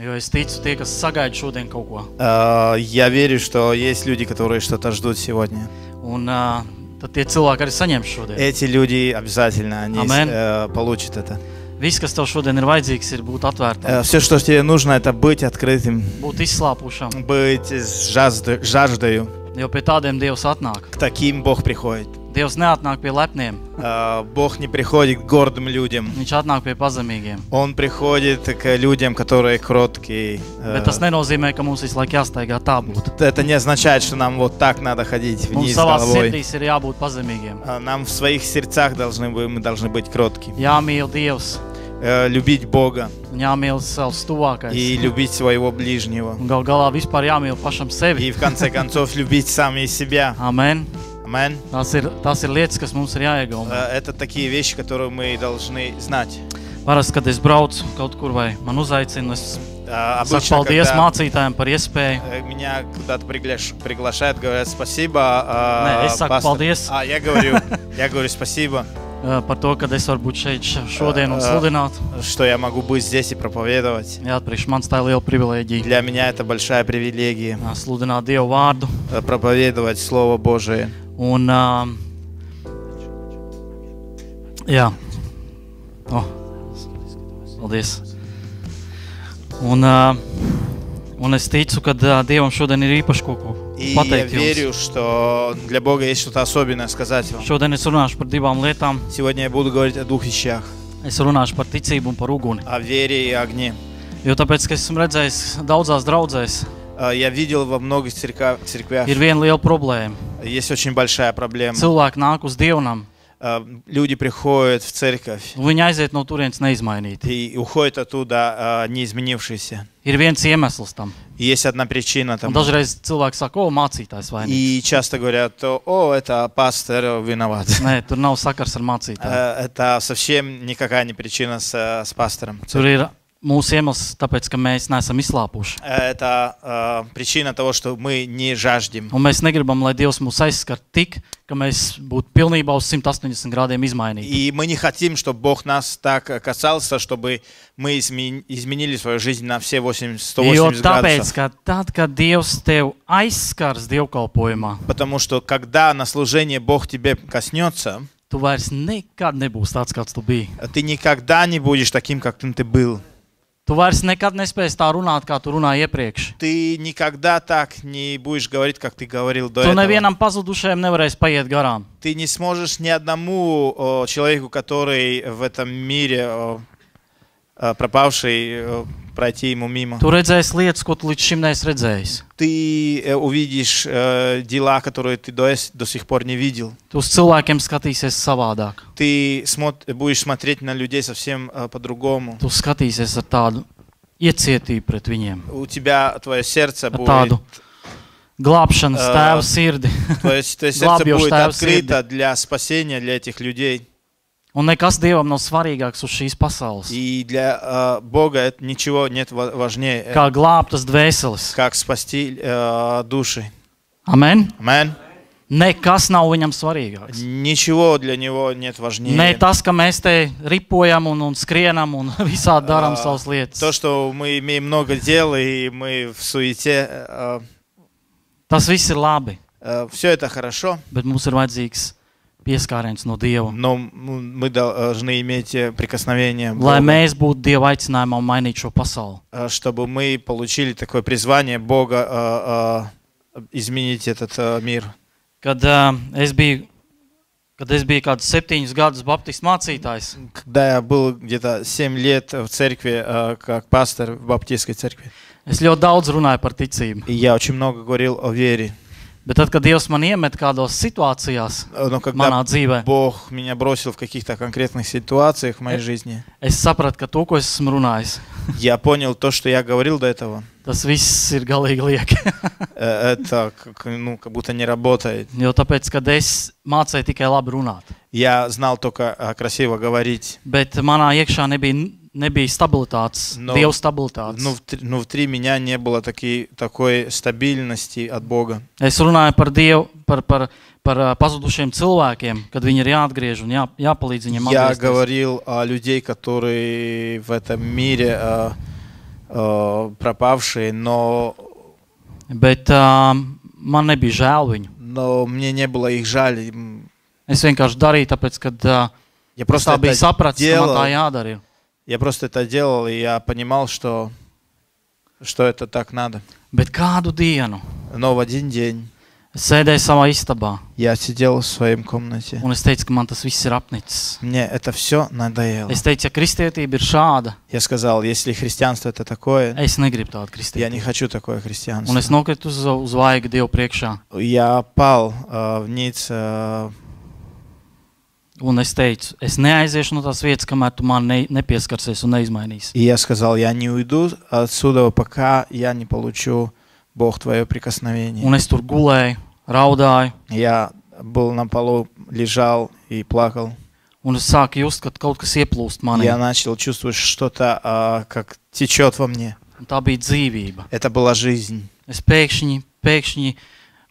Jo es ticu tie, kas sagaida šodien kaut ko. Я верю, что есть люди, которые что-то ждут сегодня. Un tad tie cilvēki arī saņems šodien. Эти люди обязательно они получат это. Viss, kas tev šodien ir vajadzīgs, ir būt atvērtam. Все, что тебе нужно, это быть открытым, Būt izslāpušam. быть с жаждою. Jo pie tādiem Dievs atnāk. К таким Бог приходит. Dievs neatnāk pie lepniem. Бог не приходит к гордым людям. Viņš atnāk pie pazemīgiem. Он приходит к людям, которые кроткие. Bet tas nenozīmē, ka mums visu laiku jāstaigā tā būt. Это не означает, что нам вот так надо ходить Mums вниз savās головой. sirdīs ir jābūt pazemīgiem. Нам в своих сердцах мы должны быть кроткими. Jāmīl Dievs. Любить Бога Un jāmīl savs tuvākais. и любить своего ближнего. Un gal galā vispār jāmīl pašam sevi. И в конце концов любить сами себя. Amen. Amen. Tās ir lietas, kas mums ir jāiegulda. Это такие вещи, которые мы должны знать. Parasti, kad es braucu kaut kur vai man uzaicina, es saku Обычно, paldies когда mācītājiem par iespēju. меня куда-то приглашают, говорят спасибо. Nē, es saku paldies Я говорю спасибо, par to, ka es varu būt šeit šodien un sludināt. что я могу быть здесь и проповедовать. Jā, priekš manis tā ir liela privilēģija. Для меня это большая привилегия Sludināt Dievu vārdu. проповедовать Слово Божие. Un, jā. Paldies. Un es ticu, ka Dievam šodien ir īpaši kaut ko И я pateikt верю, jums. что для Бога есть что-то особенное сказать вам. Šodien es runāšu par divām lietām. Сегодня я буду говорить о двух вещах. Es runāšu par ticību un par uguni. О вере и огне. Jo tāpēc, ka esmu redzējis daudzās draudzēs, Я видел во многих церквях, ir viena liela problēma. есть очень большая проблема. Cilvēki nāk uz dievnam, Люди приходят в церковь un viņi aiziet no turienes neizmainīti. и уходят оттуда не изменившиеся. Ir viens iemesls tam. И есть одна причина Un тому. dažreiz cilvēki saka, o, mācītājs vainīgs. И часто говорят, о, это пастор виноват. Nē, tur nav sakars ar mācītāju. Это совсем никакая не причина с пастором. Tur ir mūsu iemesls, tāpēc, ka mēs neesam izslāpuši. Это причина того, что мы не жаждем. Un mēs negribam, lai Dievs mūs aizskar tik, ka mēs būtu pilnībā uz 180 grādiem izmainīti. И мы не хотим, чтобы Бог нас так касался, чтобы мы изменили свою жизнь на все 180 Jo tāpēc, градусов. ka tad, kad Dievs tev aizskars dievkalpojumā, Потому что когда на служение Бог тебе коснется, tu vairs nekad nebūsi tāds, kāds tu biji. ты никогда не будешь таким, каким ты был. Tu vairs nekad nespēsi tā runāt, kā tu runāji iepriekš. Ты никогда так не будешь говорить, как ты говорил до Tu этого. nevienam pazudušajam nevarēsi paiet garām. Ты не сможешь ни одному человеку, который в этом мире пропавший, пройти ему мимо. Tu redzēsi lietas, ko tu līdz šim neesi redzējis. Ты увидишь дела, которые ты до сих пор не видел. Tu uz cilvēkiem skatīsies savādāk. Ты будешь смотреть на людей совсем по-другому. Tu skatīsies ar tādu iecietību pret viņiem. У тебя твое сердце Ar будет, tādu glābšanas tēvu sirdi. твое сердце Glābjošu будет tēvu открыто для спасения для этих людей. Un nekas Dievam nav svarīgāks uz šīs pasaules. И для Бога ничего нет важнее, Kā glābtas dvēseles. как спасти души. Amen. Amen. Nekas nav viņam svarīgāks. Ничего для него нет важнее. Ne tas, ka mēs te ripojam un skrienam un visādi darām savas lietas. То, что мы имеем много дел и мы в суете, Tas viss ir labi, все это хорошо, bet mums ir vajadzīgs pieskāriens no Dieva. но мы должны иметь прикосновение Lai Бога, mēs būtu Dieva aicinājumā un mainītu šo pasauli. чтобы мы получили такое призвание Бога изменить этот мир. Kad es biju kādus 7 gadus baptistu mācītājs, Когда я был где-то 7 лет в церкви, как пастор в баптистской церкви, es ļoti daudz runāju par ticību. и я очень много говорил о вере. Bet tad, kad Dievs man iemet kādos situācijās Но manā когда dzīvē, Бог меня бросил в каких-то конкретных ситуациях в моей жизни, es sapratu, ka to, ko es esmu runājis, я понял то, что я говорил до этого. tas viss ir galīgi lieki. Это как будто не работает. Jo tāpēc, kad es mācēju tikai labi runāt, Я знал только красиво говорить. bet manā iekšā nebija stabilitātes, No. Dieva stabilitātes. Но внутри меня не было такой стабильности от Бога. Es runāju par Dievu, par pazudušiem cilvēkiem, kad viņi ir jāatgriež un jāpalīdz viņiem Я atgriezties. говорил о людей, которые в этом мире пропавшие, но Bet man nebija žēl viņu. мне не было их жаль. Es vienkārši darīju, tāpēc, kad Я es просто tā biju это sapratis, ka man tā делал. jādara. Ir. Я просто это делал, и я понимал, что это так надо. Bet kādu dienu Но в один день es sēdēju savā istabā, я sидел в своей комнате. un es teicu, ka man tas viss ir apnicis. Мне это все надоело. Es teicu, ja kristietība ir šāda, Я сказал, если христианство это такое, es negribu tādu я не kristietību. хочу такое Un христианство. es nokritu uz vaigu Dievu priekšā. Я пал вниз. Un es teicu, es neaiziešu no tās vietas, kamēr tu man nepieskarsies un neizmainīsi. И я сказал, я не уйду отсюда, пока я не получу, Бог, твое прикосновение. Un es tur gulēju, raudāju, Я был на полу, лежал и плакал. un es sāku just, ka kaut kas ieplūst manī. Я начал чувствовать что-то, как течет во мне. Un tā bija dzīvība. Это была жизнь. Es pēkšņi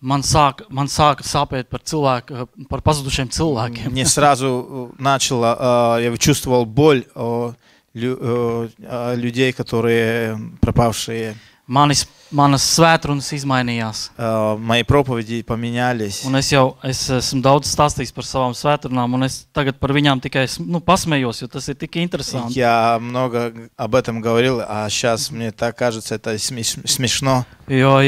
man sāka sāpēt par pazudušiem cilvēkiem. Мне сразу начало, я чувствовал боль людей, которые пропавшие. Manas svētrunas izmainījās. Мои проповеди поменялись. Un es esmu daudz stāstījis par savām svētrunām, un es tagad par viņām tikai pasmējos, jo tas ir tik interesanti. Я много об этом говорил, а сейчас мне так кажется, это смешно. Jo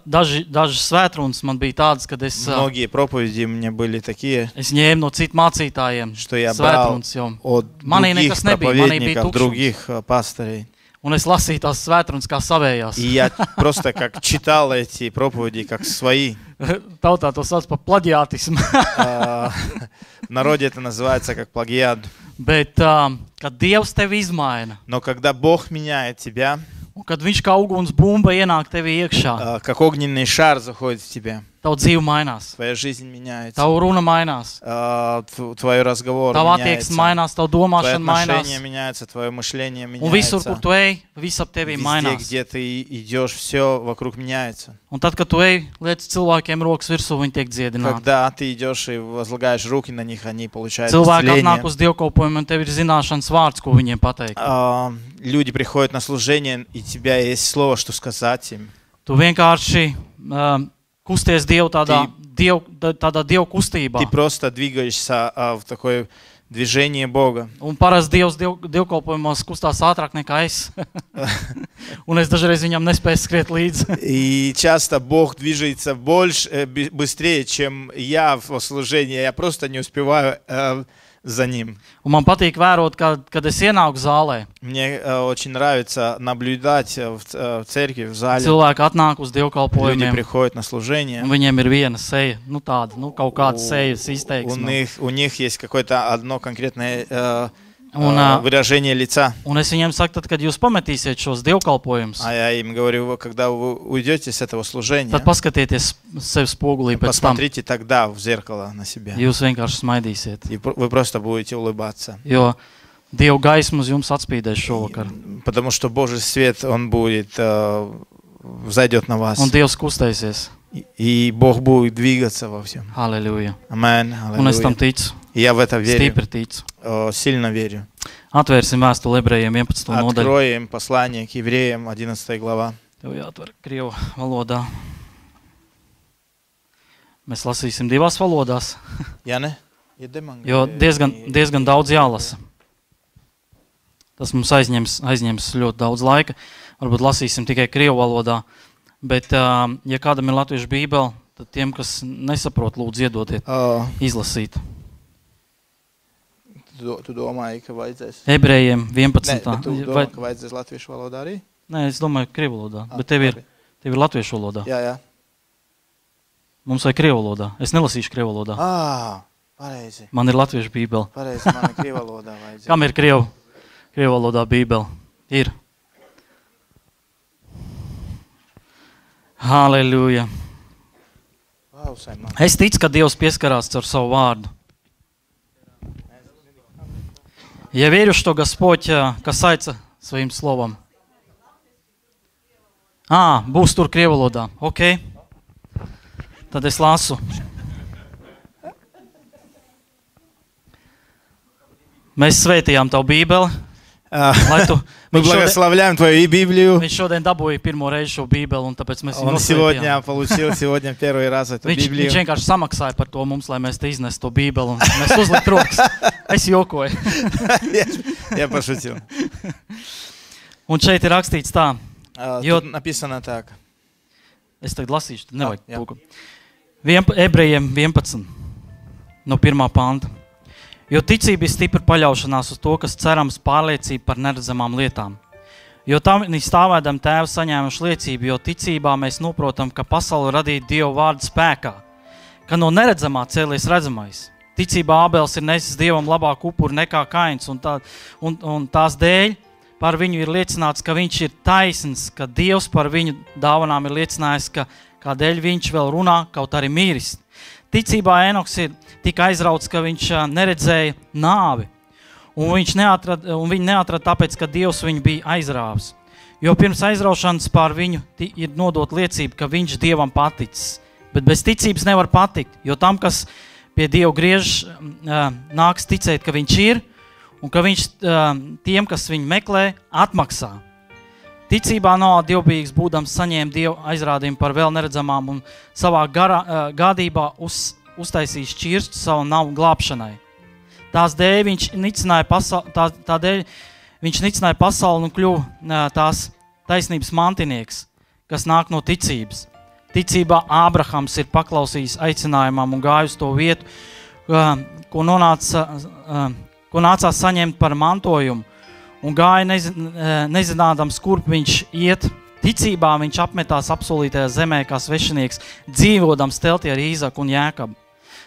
dažas svētrunas man bija tādas, kad Многие проповеди мне были такие, es ņēmu no citu mācītājiem что я брал svētrunas jau. от Manī других nekas nebija, manī bija проповедников, tukšums. других пасторей. Un es lasīju tās svētrunas kā savējās. И я просто как читал эти проповеди, как свои. Tautā to sauc par plaģiātismu. В народе это называется как плагиат. Bet, kad Dievs tevi izmaina, Но когда Бог меняет тебя, un kad viņš kā uguns bumba ienāk tevi iekšā, как огненный шар заходит в тебя, tava dzīve mainās, твоя жизнь меняется, tava runa mainās, твой разговор tava меняется, attieksme mainās, tava твои domāšana отношения mainās. меняются, твое мышление Un visur, kur меняется. tu ej, viss ap tevi Везде, mainās. где ты идешь, все вокруг меняется. Un tad, kad tu ej, liec cilvēkiem rokas virsū, viņi tiek dziedināti. Когда ты идешь и возлагаешь руки на них, они получают Cilvēki atnāk исцеление. uz dievkalpojumu, un tev ir zināšanas vārds, ko viņiem pateikt. Люди приходят на служение, и у тебя есть слово, что сказать им. Tu vienkārši kusties Dievu tādā Dievu kustībā. Ты просто двигаешься в такое движение Бога. Un parasti Dievs dievkalpojumos kustās ātrāk nekā es. Un es dažreiz viņam nespēju skriet līdzi. И часто Бог движется быстрее, чем я в служении. Я просто не успеваю за Ним. Un man patīk vērot, kad es ienāku zālē. Мне очень нравится наблюдать в церкви, в зале. Cilvēki atnāk uz Люди dievkalpojumiem. приходят на служение. Un viņiem ir viena seja, tāda, kaut kāda sejas izteiksme. У них есть какое-то одно конкретное Un, выражение лица. un es viņiem saku, tad, kad jūs pametīsiet šos dievkalpojumus, А я им говорю, когда вы уйдете с этого служения, tad paskatieties sev spogulī pēc tam. посмотрите тогда в зеркало на себя. Jūs vienkārši smaidīsiet. И вы просто будете улыбаться. Jo Dieva gaisma uz jums atspīdēs šovakar. Потому что Божий свет, Он будет, взойдет на вас. Un Dievs kustēsies. И Бог будет двигаться во всем. Halleluja. Amen. Un es tam Аллилуйя. ticu. И я в это верю. Stipri ticu. Сильно верю. Atvērsim vēstuli ebrejiem 11. nodaļu. Откроем послание к евреям, 11 глава. Tev jāatver krievu valodā. Mēs lasīsim divās valodās, Jāne? jo diezgan daudz jālasa. Tas mums aizņems ļoti daudz laika. Varbūt lasīsim tikai krievu valodā. Bet, ja kādam ir latviešu bībele, tad tiem, kas nesaprot, lūdzu iedodiet izlasīt. Tu domāji, ka vajadzēs? Ebrejiem 11. Nē, bet tu domā, ka vajadzēs latviešu valodā arī? Nē, es domāju, krievu valodā. Bet tev ir latviešu valodā. Jā. Mums vajag krievu valodā. Es nelasīšu krievu valodā. Pareizi. Man ir latviešu bībele. Pareizi, man ir krievu valodā vajadzēs. Kam ir krievu valodā bībele? Ir. Halleluja. Es ticu, ka Dievs pieskarās caur savu vārdu. Я верю, что Господь касается своим словом. Būs tur krievu valodā. Ok. Tad es lasu. Mēs svētījām tavu bībeli, lai tu Мы благословляем твою Библию. Viņš šodien dabūja pirmo reizi šo Bībeli, un tāpēc mēs viņu Он nosvētījām. получил сегодня первый раз эту Библию. Viņš vienkārši samaksāja par to mums, lai mēs te iznestu to Bībeli, un mēs uzlikt rokas. Es jokoju. Я пошутил. Un šeit ir rakstīts tā. Тут написано так. Es tagad lasīšu, tad nevajag Jā. tulku. Ebrejiem 11, no 1. panta. Jo ticība ir stipra paļaušanās uz to, kas cerams, pārliecība par neredzamām lietām. Jo tam stāvēdam tēvu saņēmuši liecību, jo ticībā mēs noprotam, ka pasauli radīja Dieva vārda spēkā, ka no neredzamā cēlies redzamais. Ticībā Ābels ir nesis Dievam labāku upuri nekā Kains, un tās dēļ par viņu ir liecināts, ka viņš ir taisns, ka Dievs par viņu dāvanām ir liecinājis, ka kādēļ viņš vēl runā, kaut arī mīris. Ticībā Enoks ir tik aizrauts, ka viņš neredzēja nāvi, un viņu neatrada tāpēc, ka Dievs viņu bija aizrāvis. Jo pirms aizraušanas pār viņu ir nodot liecība, ka viņš Dievam paticis. Bet bez ticības nevar patikt, jo tam, kas pie Dieva griež, nāks ticēt, ka viņš ir, un ka viņš tiem, kas viņu meklē, atmaksā. Ticībā Noā dievbijīgs būdams saņēma Dievu aizrādījumu par vēl neredzamām un savā gādībā uztaisīja šķirstu savu navu glābšanai. Tādēļ viņš nicināja pasauli un kļuva tās taisnības mantinieks, kas nāk no ticības. Ticībā Ābrahams ir paklausījis aicinājumam un gājis to vietu, ko nācās saņemt par mantojumu, un gāja nezinādams, kurp viņš iet. Ticībā viņš apmetās apsolītajā zemē kā svešinieks, dzīvodams teltī ar Īzaku un Jēkabu.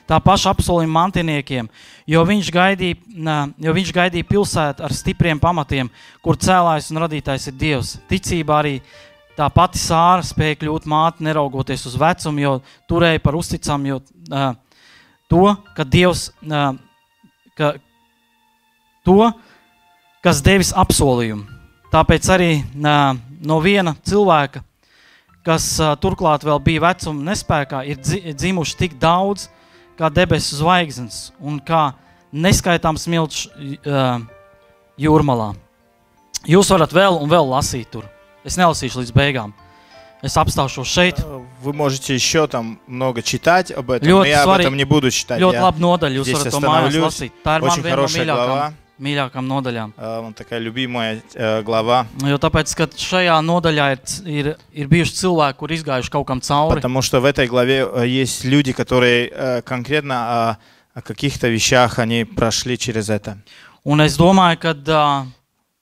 Tā paša apsolījuma mantiniekiem, jo viņš gaidīja pilsētu ar stipriem pamatiem, kur cēlājs un radītājs ir Dievs. Ticībā arī tā pati Sāra spēja kļūt māte, neraugoties uz vecumu, jo turēja par uzticam, jo ka Dievs, kas devis apsolījumu. Tāpēc arī no viena cilvēka, kas turklāt vēl bija vecuma nespēkā, ir dzimuši tik daudz, kā debesu zvaigznes un kā neskaitāms smilts jūrmalā. Jūs varat vēl un vēl lasīt tur. Es nelasīšu līdz beigām. Es apstāšos šeit. Вы можете еще там много читать об этом, но я об этом не буду читать. Ļoti labi nodaļa, jūs varat to mājās lasīt. Tā ir man Очень viena no хорошая глава. mīļākām nodaļām. Такая любимая глава. Jo tāpēc, ka šajā nodaļā ir bijuši cilvēki, kur izgājuši kaut kam cauri. Потому что в этой главе есть люди, которые конкретно о каких-то вещах они прошли через это. Un es domāju, ka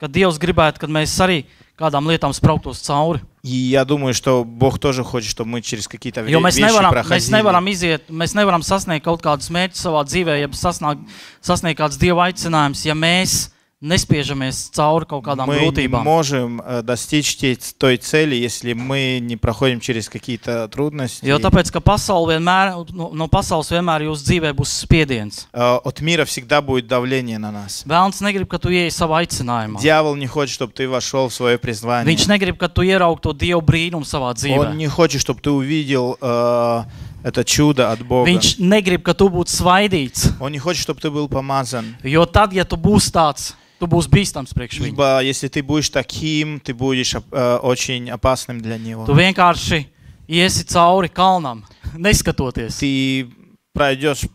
Dievs gribētu, kad mēs arī kādām lietām sprauktos cauri. И я думаю, что Бог тоже хочет, чтобы мы через какие-то вещи проходили. Mēs nevaram sasniegt kaut kādus mērķus savā dzīvē, ja sasniegt kāds Dieva aicinājums, ja mēs nespiežamies cauri kaut kādām grūtībām. Мы не можем достичь той цели, если мы не проходим через какие-то трудности. Jo tāpēc, ka no pasaules vienmēr jūsu dzīvē būs spiediens. От мира всегда будет давление на нас. Vēlns negrib, ka tu ieej savā aicinājumā. Дьявол не хочет, чтобы ты вошел в свое призвание. Viņš negrib, ka tu ieraugtu to Dievu brīnumu savā dzīvē. Он не хочет, чтобы ты увидел это чудо от Бога. Viņš negrib, ka tu būtu svaidīts. Он не хочет, чтобы ты был помазан. Jo tad, ja tu būsi tāds, tu būsi bīstams priekš viņu. Ибо если ты будешь таким, ты будешь очень опасным для него. Tu vienkārši iesi cauri kalnam, neskatoties. Ты пройдешь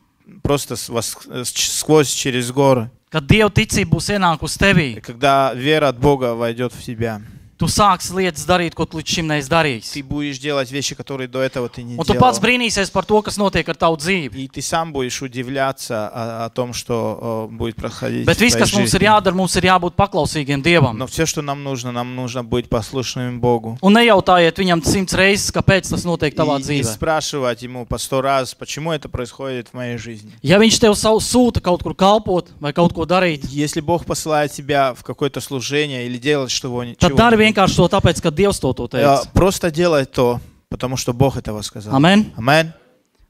просто сквозь через горы. Kad Dieva ticība būs ienākusi tevī. Когда вера от Бога войдет в тебя. Tu sāksi lietas darīt, ko tu līdz šim neesi darījis. Ты будешь делать вещи, которые до этого ты не Un tu делал. pats brīnīsies par to, kas notiek ar tavu dzīvi. И ты сам будешь удивляться о том, что будет проходить Bet в viss, твоей kas mums ir жизни. jādara, mums ir jābūt paklausīgiem Dievam. Но все, что нам нужно быть послушными Богу. Un nejautājiet viņam 100 reizes, kāpēc tas notiek tavā И не dzīvē. спрашивать ему по 100 раз, почему это происходит в моей жизни. Ja viņš tev sūta kaut kur kalpot vai kaut ko darīt, Если Бог посылает тебя в какое-то служение или делать tad dari vienkārši to tāpēc, ka Dievs to teica. просто делай то, потому что Бог этого сказал. Amen. Amen.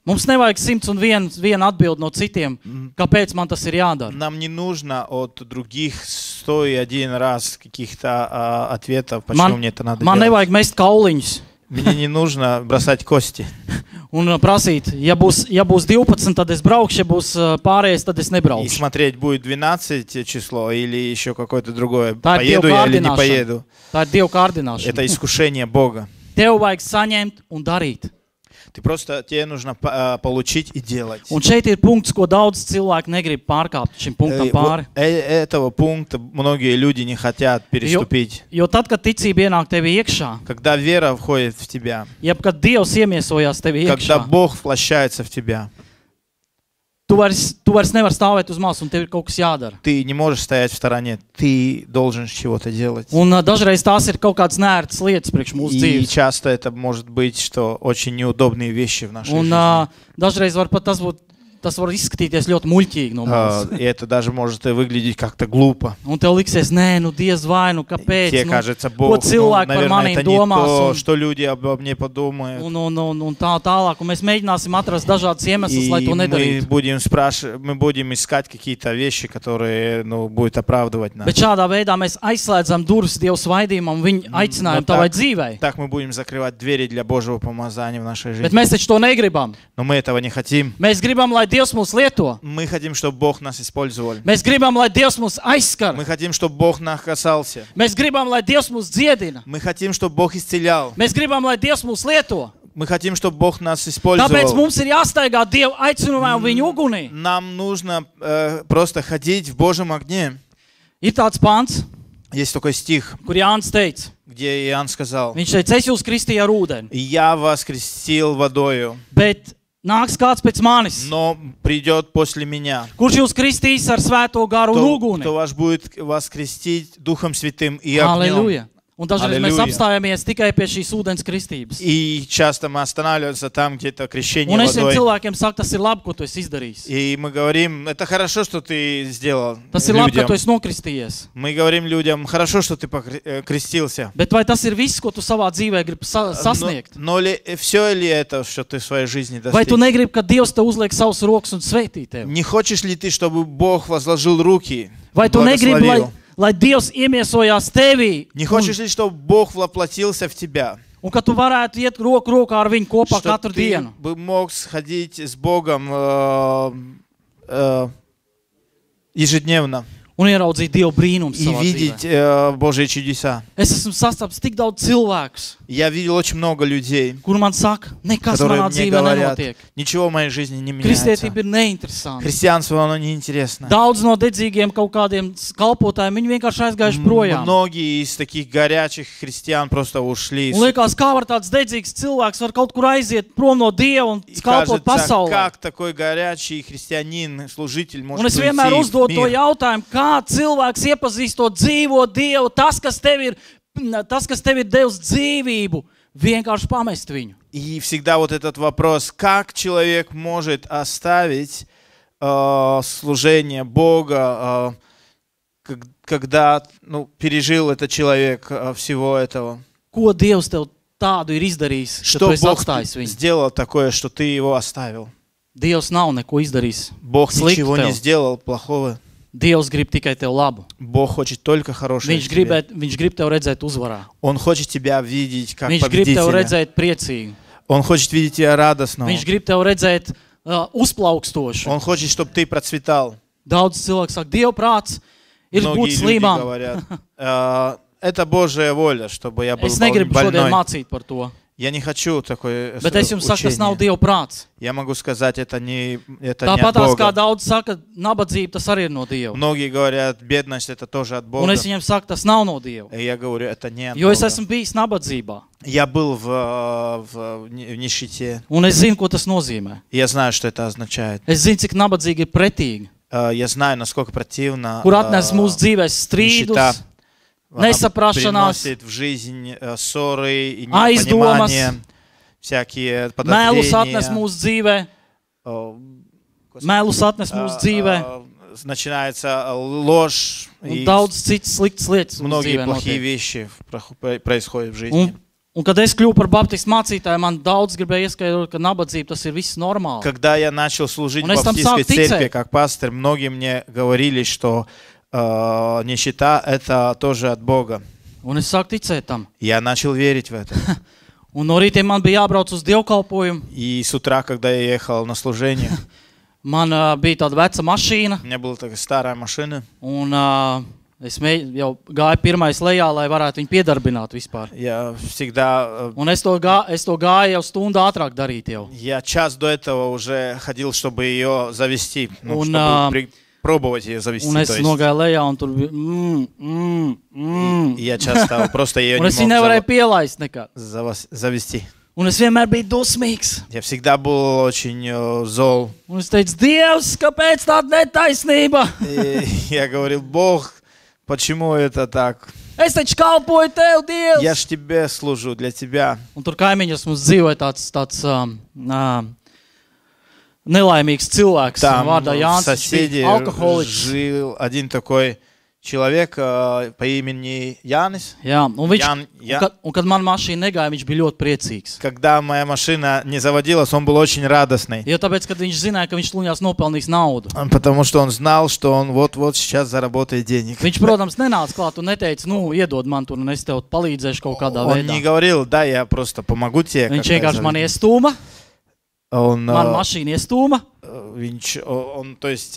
Mums nevajag 101 atbildi no citiem, kāpēc man tas ir jādara. Нам не нужно от других 101 раз каких-то ответов, почему мне это надо Man делать. nevajag mest kauliņus Мне не нужно бросать кости. Un prasīt, ja būs 12, tad es braukšu, ja būs pārējais, tad es И nebraukšu. смотреть, будет 12 число или еще какое-то другое. Tā ir Поеду Dieva я или не kārdināšana. поеду. Tā ir Dieva kārdināšana. Это искушение Бога. Tev vajag saņemt un darīt. Тебе нужно получить и делать. Un šeit ir punkts, ko daudz cilvēku negrib pārkāpt šim punktam pāri. Этого пункта многие люди не хотят переступить. Jo tad, kad ticība ienāk tevi iekšā, Когда вера входит в тебя, jeb kad Dievs iemiesojās tevi когда iekšā, Бог воплощается в тебя, tu vairs nevar stāvēt uz malas un tev ir kaut kas jādara. ты не можешь стоять в стороне, ты должен чего-то делать. Un dažreiz tās ir kaut kādas neērtas lietas priekš mūsu И dzīves. часто это может быть, что очень неудобные вещи в нашей Un жизни. dažreiz var pat tas var izskatīties ļoti muļķīgi no malas. И это даже может выглядеть как-то глупо. Un tev liksies, nē, diez vai, kāpēc? Тебе кажется, Ko Бог, cilvēki par наверное, manīm это не то, domās? что люди обо мне подумают. Un tā tālāk. Un mēs mēģināsim atrast dažādas iemeslus, lai И to мы nedarītu. будем искать какие-то вещи, которые, будут оправдывать нас. Bet šādā veidā mēs aizslēdzam durvis Dieva svaidījumam un viņu aicinājumu tavai dzīvei. Так мы будем закрывать двери для Божьего помазания в нашей Bet жизни. mēs taču to negribam. Но мы этого не хотим. Mēs gribam, lai Dievs mūs lieto. Мы хотим, чтобы Бог нас использовал. Mēs gribam, lai Dievs mūs aizskar. Мы хотим, чтобы Бог нас касался. Mēs gribam, lai Dievs mūs dziedina. Мы хотим, чтобы Бог исцелял. Mēs gribam, lai Dievs mūs lieto. Мы хотим, чтобы Бог нас Tāpēc использовал. mums ir jāstaigā Dieva aicinājumā un viņa ugunī. Нам нужно просто ходить в Божьем огне. Ir tāds pants, Есть такой стих, kur Jānis teica. где Иоанн сказал: Viņš teica, es jūs kristīju ar ūdeni, «Я вас крестил водою, bet nāks kāds pēc manis, но придет после меня, kurš jūs kristīs ar svēto garu un uguni. кто будет вас крестить Духом Святым и огнем». Halleluja. Un dažreiz mēs Halleluja. apstājamies tikai pie šīs ūdens kristības. И часто мы останавливаемся там, где это крещение Un es šiem водой. cilvēkiem saku, tas ir labi, ko tu esi izdarījis. И мы говорим: это хорошо, что ты сделал Tas ir labi, ka людям. tu esi nokristījies. Мы говорим людям: хорошо, что ты крестился. Bet vai tas ir viss, ko tu savā dzīvē gribi sasniegt? Но все ли это, что ты в своей жизни Vai tu достиг? negribi, ka Dievs tev uzliek savus rokas un svētī tevi? Не хочешь ли ты, чтобы Бог возложил руки, Vai tu negribi, благословил? lai Dievs iemiesojās tevī? Не хочешь ли, чтобы Бог воплотился в тебя? Un ka tu varētu iet roku rokā ar viņu kopā Что katru ты dienu. бы мог сходить с Богом ежедневно Un ieraudzīt Dieva brīnumus и savā dzīvē. видеть Божьи чудеса. Es esmu sastapis tik daudz cilvēkus, Я видел очень много людей, kur man saka, nekas которые manā мне dzīvē говорят: nenotiek. ничего в моей жизни не меняется. Kristietība ir neinteresanta. Христианство, оно неинтересно. Daudz no dedzīgiem kaut kādiem kalpotājiem, viņi vienkārši aizgājuši projām. Многие из таких горячих христиан просто ушли. Un liekas, kā var tāds dedzīgs cilvēks var kaut kur aiziet prom no Dieva un И kalpot кажется, pasaulē. как такой горячий христианин, служитель Un может es уйти vienmēr в uzdodu to мир? jautājumu, kā cilvēks iepazīst to dzīvo Dievu, tas, kas tev ir devis dzīvību, vienkārši pamest viņu. И всегда вот этот вопрос: как человек может оставить служение Бога, когда пережил этот человек всего этого? Ko Dievs tev tādu ir izdarījis, ka tu Что esi Бог atstājis viņu? сделал такое, что ты его оставил? Dievs nav neko izdarījis. Бог Sliktu ничего не tev. сделал плохого. Dievs grib tikai tev labu. Бог хочет только хорошее в тебе. Viņš grib tev redzēt uzvarā. Он хочет тебя видеть как Viņš grib tev победителя. redzēt priecīgu. Он хочет видеть тебя радостного. Viņš grib tev redzēt uzplaukstošu. Он хочет, чтобы ты процветал. Daudz cilvēku saka, Dieva prāts ir būt Многие люди slimam. говорят: это Божья воля, чтобы я был Es negribu šodien больной. mācīt par to. Я не хочу такое Bet es jums saku, tas nav учение. Dieva prāts. Я могу сказать, это не от Tāpat tās, kā Бога. daudz saka, nabadzība tas arī ir no Dieva. Многие говорят: бедность это тоже от Un Бога. es viņiem saku, tas nav no Dieva. И я говорю: это не от Jo es Бога. esmu bijis nabadzībā. Я был в нищете. Un es zinu, ko tas nozīmē. Я знаю, что это означает. Es zinu, cik nabadzīgi ir pretīgi. Я знаю, насколько противно Kur atnes mūsu dzīvēs нищета. strīdus, Она nesaprašanās, приносит в жизнь ссоры и aizdomas, непонимание, всякие melus atnes подозрения. mūsu dzīvē, Господи. melus atnes mūsu dzīvē Начинается ложь un и daudz citas sliktas lietas mūsu многие dzīvē плохие notiek. вещи происходят в жизни. Un kad es kļuvu par baptistu mācītāju, man daudz gribēja ieskaidrot, ka nabadzība tas ir viss normāli. Когда я начал служить в Он там баптистской сам церкви птицей. как пастор, многие мне говорили, что нищета это тоже от Бога. Un es sāku ticēt tam. Я начал верить в это. Un no rītiem man bija jābrauc uz dievkalpojumu. И с утра, когда я ехал на служение, Man bija tāda veca mašīna, у меня была такая старая машина. un es jau gāju pirmais lejā, lai varētu viņu piedarbināt vispār. Я всегда... Un es to gāju jau stundu ātrāk darīt jau. Я час до этого уже ходил, чтобы ее завести. Ну, Он, чтобы пробовать ее завести. Un es то есть. nogāju lejā, un tur bija И я часто просто ее Un es viņu не nevarēju мог pielaist nekad. завести. Un es vienmēr biju dusmīgs. Я всегда был очень зол. Un es teicu, Dievs, kāpēc tāda netaisnība? И я говорил, Бог, почему это так? Es taču kalpoju tev, Dievs. Я ж тебе служу, для тебя. Un tur kaimiņos mums dzīvoja tāds nelaimīgs cilvēks. Там Vārdā в Jānis, соседи alkoholiķis. жил один такой человек по имени Янис. Jā, un, Jan, un kad man mašīna negāja, viņš bija ļoti priecīgs. Когда моя машина не заводилась, он был очень радостный. Jo tāpēc, kad viņš zināja, ka viņš sluņās nopelnīs naudu. Потому что он знал, что он вот-вот сейчас заработает денег. Viņš, protams, nenāca klāt un neteica, iedod man tur, un es tev palīdzēšu kaut kādā Он veidā. не говорил, да, я просто помогу тебе. Viņš vienkārši man iestūma, Он, man mašīna iestūma, он, то есть,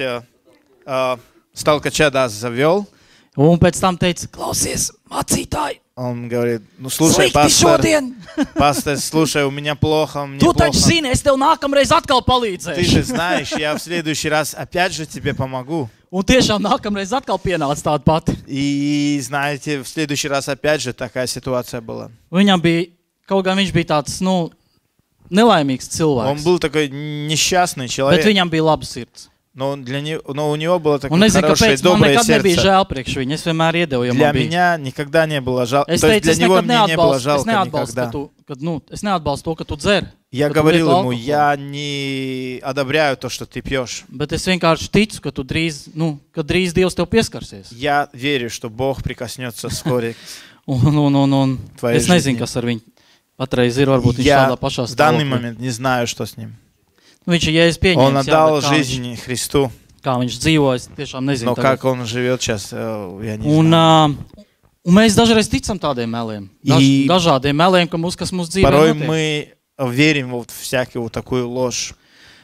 Stalkača завел. un pēc tam teica, klausies, mācītāji, Он говорит, ну слушай, slikti пастор, šodien. пастор, слушай, у меня плохо, мне Tu плохо. taču zini, es tev nākamreiz atkal Ты palīdzēšu. же знаешь, я в следующий раз опять же тебе помогу. Un tiešām nākamreiz atkal pienāca tāda pati. И знаете, в следующий раз опять же такая ситуация была. Viņam bija, kaut gan viņš bija tāds, nelaimīgs Он cilvēks, был такой несчастный bet человек, viņam bija laba sirds. но у него было Un такое nezinu, хорошее, kāpēc man доброе nekad nebija сердце. žēl priekš viņa. Es vienmēr iedevu, ja Для man bija. меня никогда не было жалко. Es То есть teicu, для es него nekad мне не было neatbalstu, es жалко neatbalstu, никогда. es neatbalstu to, ka tu dzer. Я ka tu говорил lieto ему, alkoholu. я не одобряю то, что ты пьешь. Bet es vienkārši ticu, ka tu drīz, ka drīz Dievs tev pieskarsies. Я верю, что Бог прикоснется вскоре. Un Твоей es nezinu, жизни. kas ar viņu patreiz ir. Varbūt viņš Я tādā pašā в данный stāvoklī. момент не знаю, что с ним. Viņš ir jēzus Он pieņēmis, jā, отдал bet kā viņš, жизнь Христу, kā viņš dzīvo, es tiešām nezinu. но tagad. как он живет сейчас, я не Un, знаю. un mēs dažreiz ticam tādiem meliem. I- Dažādiem meliem, kas mūsu dzīvē Порой notiek. мы верим вот в всякую вот такую ложь.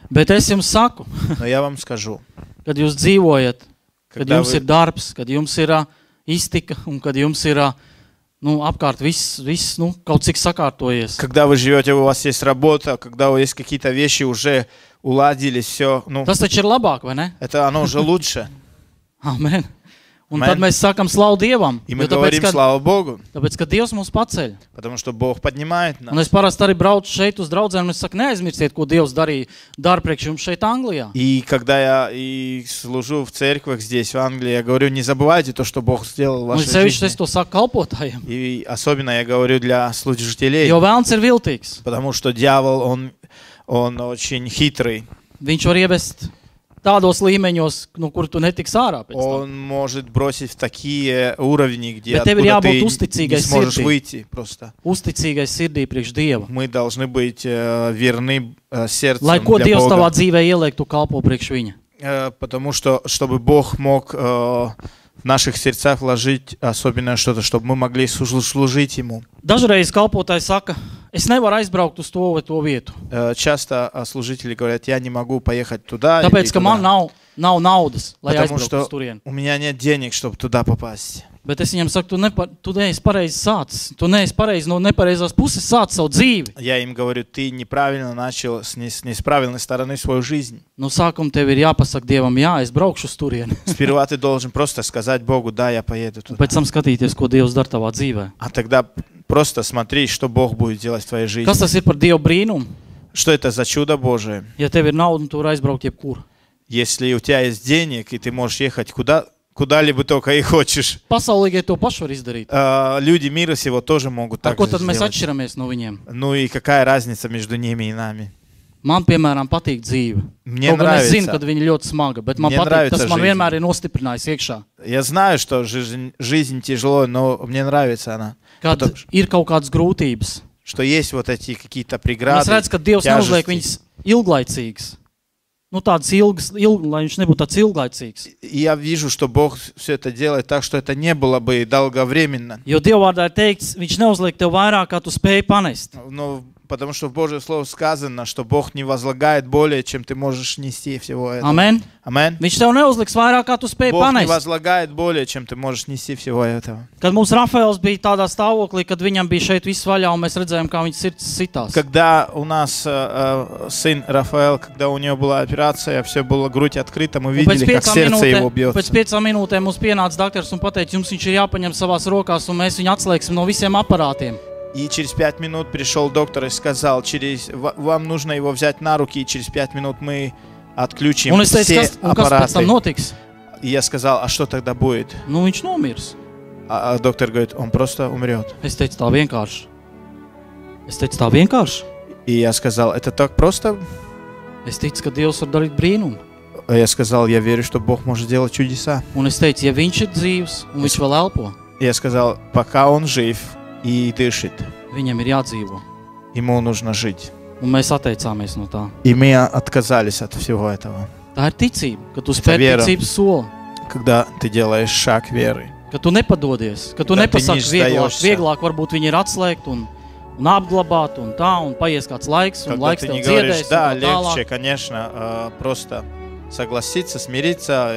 Bet es jums saku, Но я вам скажу, kad jūs dzīvojat, kad когда jums ir вы, darbs, kad jums ir iztika un kad jums ir apkārt viss kaut cik sakārtojies. когда вы живете, у вас есть работа, когда у вас есть какие-то вещи уже уладились, все, ну, Tas taču ir labāk, vai ne? это оно уже лучше. Amen. Un Amen. tad mēs sakam slavu Dievam, И мы jo говорим слава Богу, tāpēc, ka Dievs mūs paceļ. потому что Бог поднимает Un нас. es parasti arī braucu šeit uz draudzenēm, un es saku, neaizmirstiet, ko Dievs dara priekš jums šeit Anglijā. И когда я и служу в церквях здесь, в Англии, я говорю, не забывайте то, что Бог сделал в Un вашей sevišķi es жизни. to saku kalpotājiem, И особенно я говорю для служителей, jo vēlns ir viltīgs. потому что дьявол, он очень хитрый. Viņš var ievest tādos līmeņos, kur tu netiksi ārā pēc tam. Он может бросить в такие уровни, где Bet tev ir откуда ты jābūt не uzticīgai сможешь sirdī. выйти просто. Uzticīgai sirdī priekš Dieva. Мы должны быть верны сердцем Lai ko для Dievs Бога. tavā dzīvē ieliek, tu kalpo priekš viņa. Потому что, чтобы Бог мог в наших сердцах вложить особенное что-то, чтобы мы могли служить Ему. Dažreiz kalpotāji saka, es nevaru aizbraukt uz to vai to vietu. Часто служители говорят, я не могу поехать туда или Tāpēc, ka man туда, nav naudas, lai потому aizbrauktu что uz turieni. у меня нет денег, чтобы туда попасть. Bet es viņam saku, tu neesi pareizi sācis. Tu neesi pareizi no nepareizās puses sācis savu dzīvi. Я им говорю, ты неправильно начал с неправильной стороны свою жизнь. No sākuma tev ir jāpasaka Dievam, jā, es braukšu uz turieni. Сперва ты должен просто сказать Богу, да, я поеду туда. Pēc tam skatīties, ko Dievs dara tavā dzīvē. А тогда просто смотри, что Бог будет делать в твоей жизни. Kas tas ir par Dievu brīnumu? Что это за чудо Божие? Ja tev ir nauda, tu vari aizbraukt jebkur. Если у тебя есть денег, и ты можешь ехать куда-либо только и хочешь. Pasaulīgie to pašu var izdarīt. Люди мира сего тоже могут Ar так ko же tad mēs сделать. atšķiramies no viņiem? Ну и какая разница между ними и нами? Man, piemēram, patīk dzīve. Мне Kaut gan es zinu, нравится. ka viņa ļoti smaga, bet man Мне patīk, нравится tas man жизнь. vienmēr ir nostiprinājis iekšā. Я знаю, что жизнь тяжело, но мне нравится она. Kad Потому ir kaut kādas grūtības. что есть вот эти какие-то Un es преграды, redzu, ka Dievs neuzliek тяжести. viņas ilglaicīgas. tāds ilgs, lai viņš nebūtu tāds ilglaicīgs. И я вижу, что Бог все это делает так, что это не было бы долговременно. Jo Dieva vārdā ir teikts, viņš neuzliek tev vairāk, kā tu spēj panest. Но потому что в Божьем Слове сказано, что Бог не возлагает более, чем ты можешь нести всего этого. Amen. Amen. Viņš tev neuzliks vairāk, kā tu spēj Бог не panest. возлагает более, чем ты можешь нести всего этого. Kad mums Rafaels bija tādā stāvoklī, kad viņam bija šeit viss vaļā, un mēs redzējām, kā viņa sirds sitās. Когда у нас сын Рафаэл, когда у него была операция, все было грудь открыта, мы видели, как сердце его бьется. Pēc 5 minūtēm mums pienāca doktors un pateica, jums viņš ir jāpaņem savās rokās, un mēs viņu atslēgsim no visiem aparātiem. И через 5 минут пришел доктор и сказал, вам нужно его взять на руки, и через 5 минут мы отключим Un es teicu, все kas pēc tam аппараты. notiks? И я сказал, а что тогда будет? Nu, viņš nomirs. А доктор говорит, он просто умрет. Es teicu, tā vienkārši. И я сказал, это так просто? Es ticu, ka Dievs var darīt brīnumu. А я сказал, я верю, что Бог может делать чудеса. Un es teicu, ja viņš ir dzīvs un viņš vēl elpo, Я сказал, пока он жив и дышит, viņam ir jādzīvo. ему нужно жить. Un mēs atteicāmies no tā. И мы отказались от всего этого. Tā ir ticība, ka tu spēr viera. ticības soli, Когда ты делаешь шаг веры, ka tu nepadodies, ka tu Kad tu nepasaki neizdajošься. vieglāk varbūt viņi ir atslēgt un apglabāt un tā, un paies kāds laiks, un когда laiks ты tev не говоришь, dziedēs, да, un tā tālāk. легче, конечно, просто согласиться, смириться,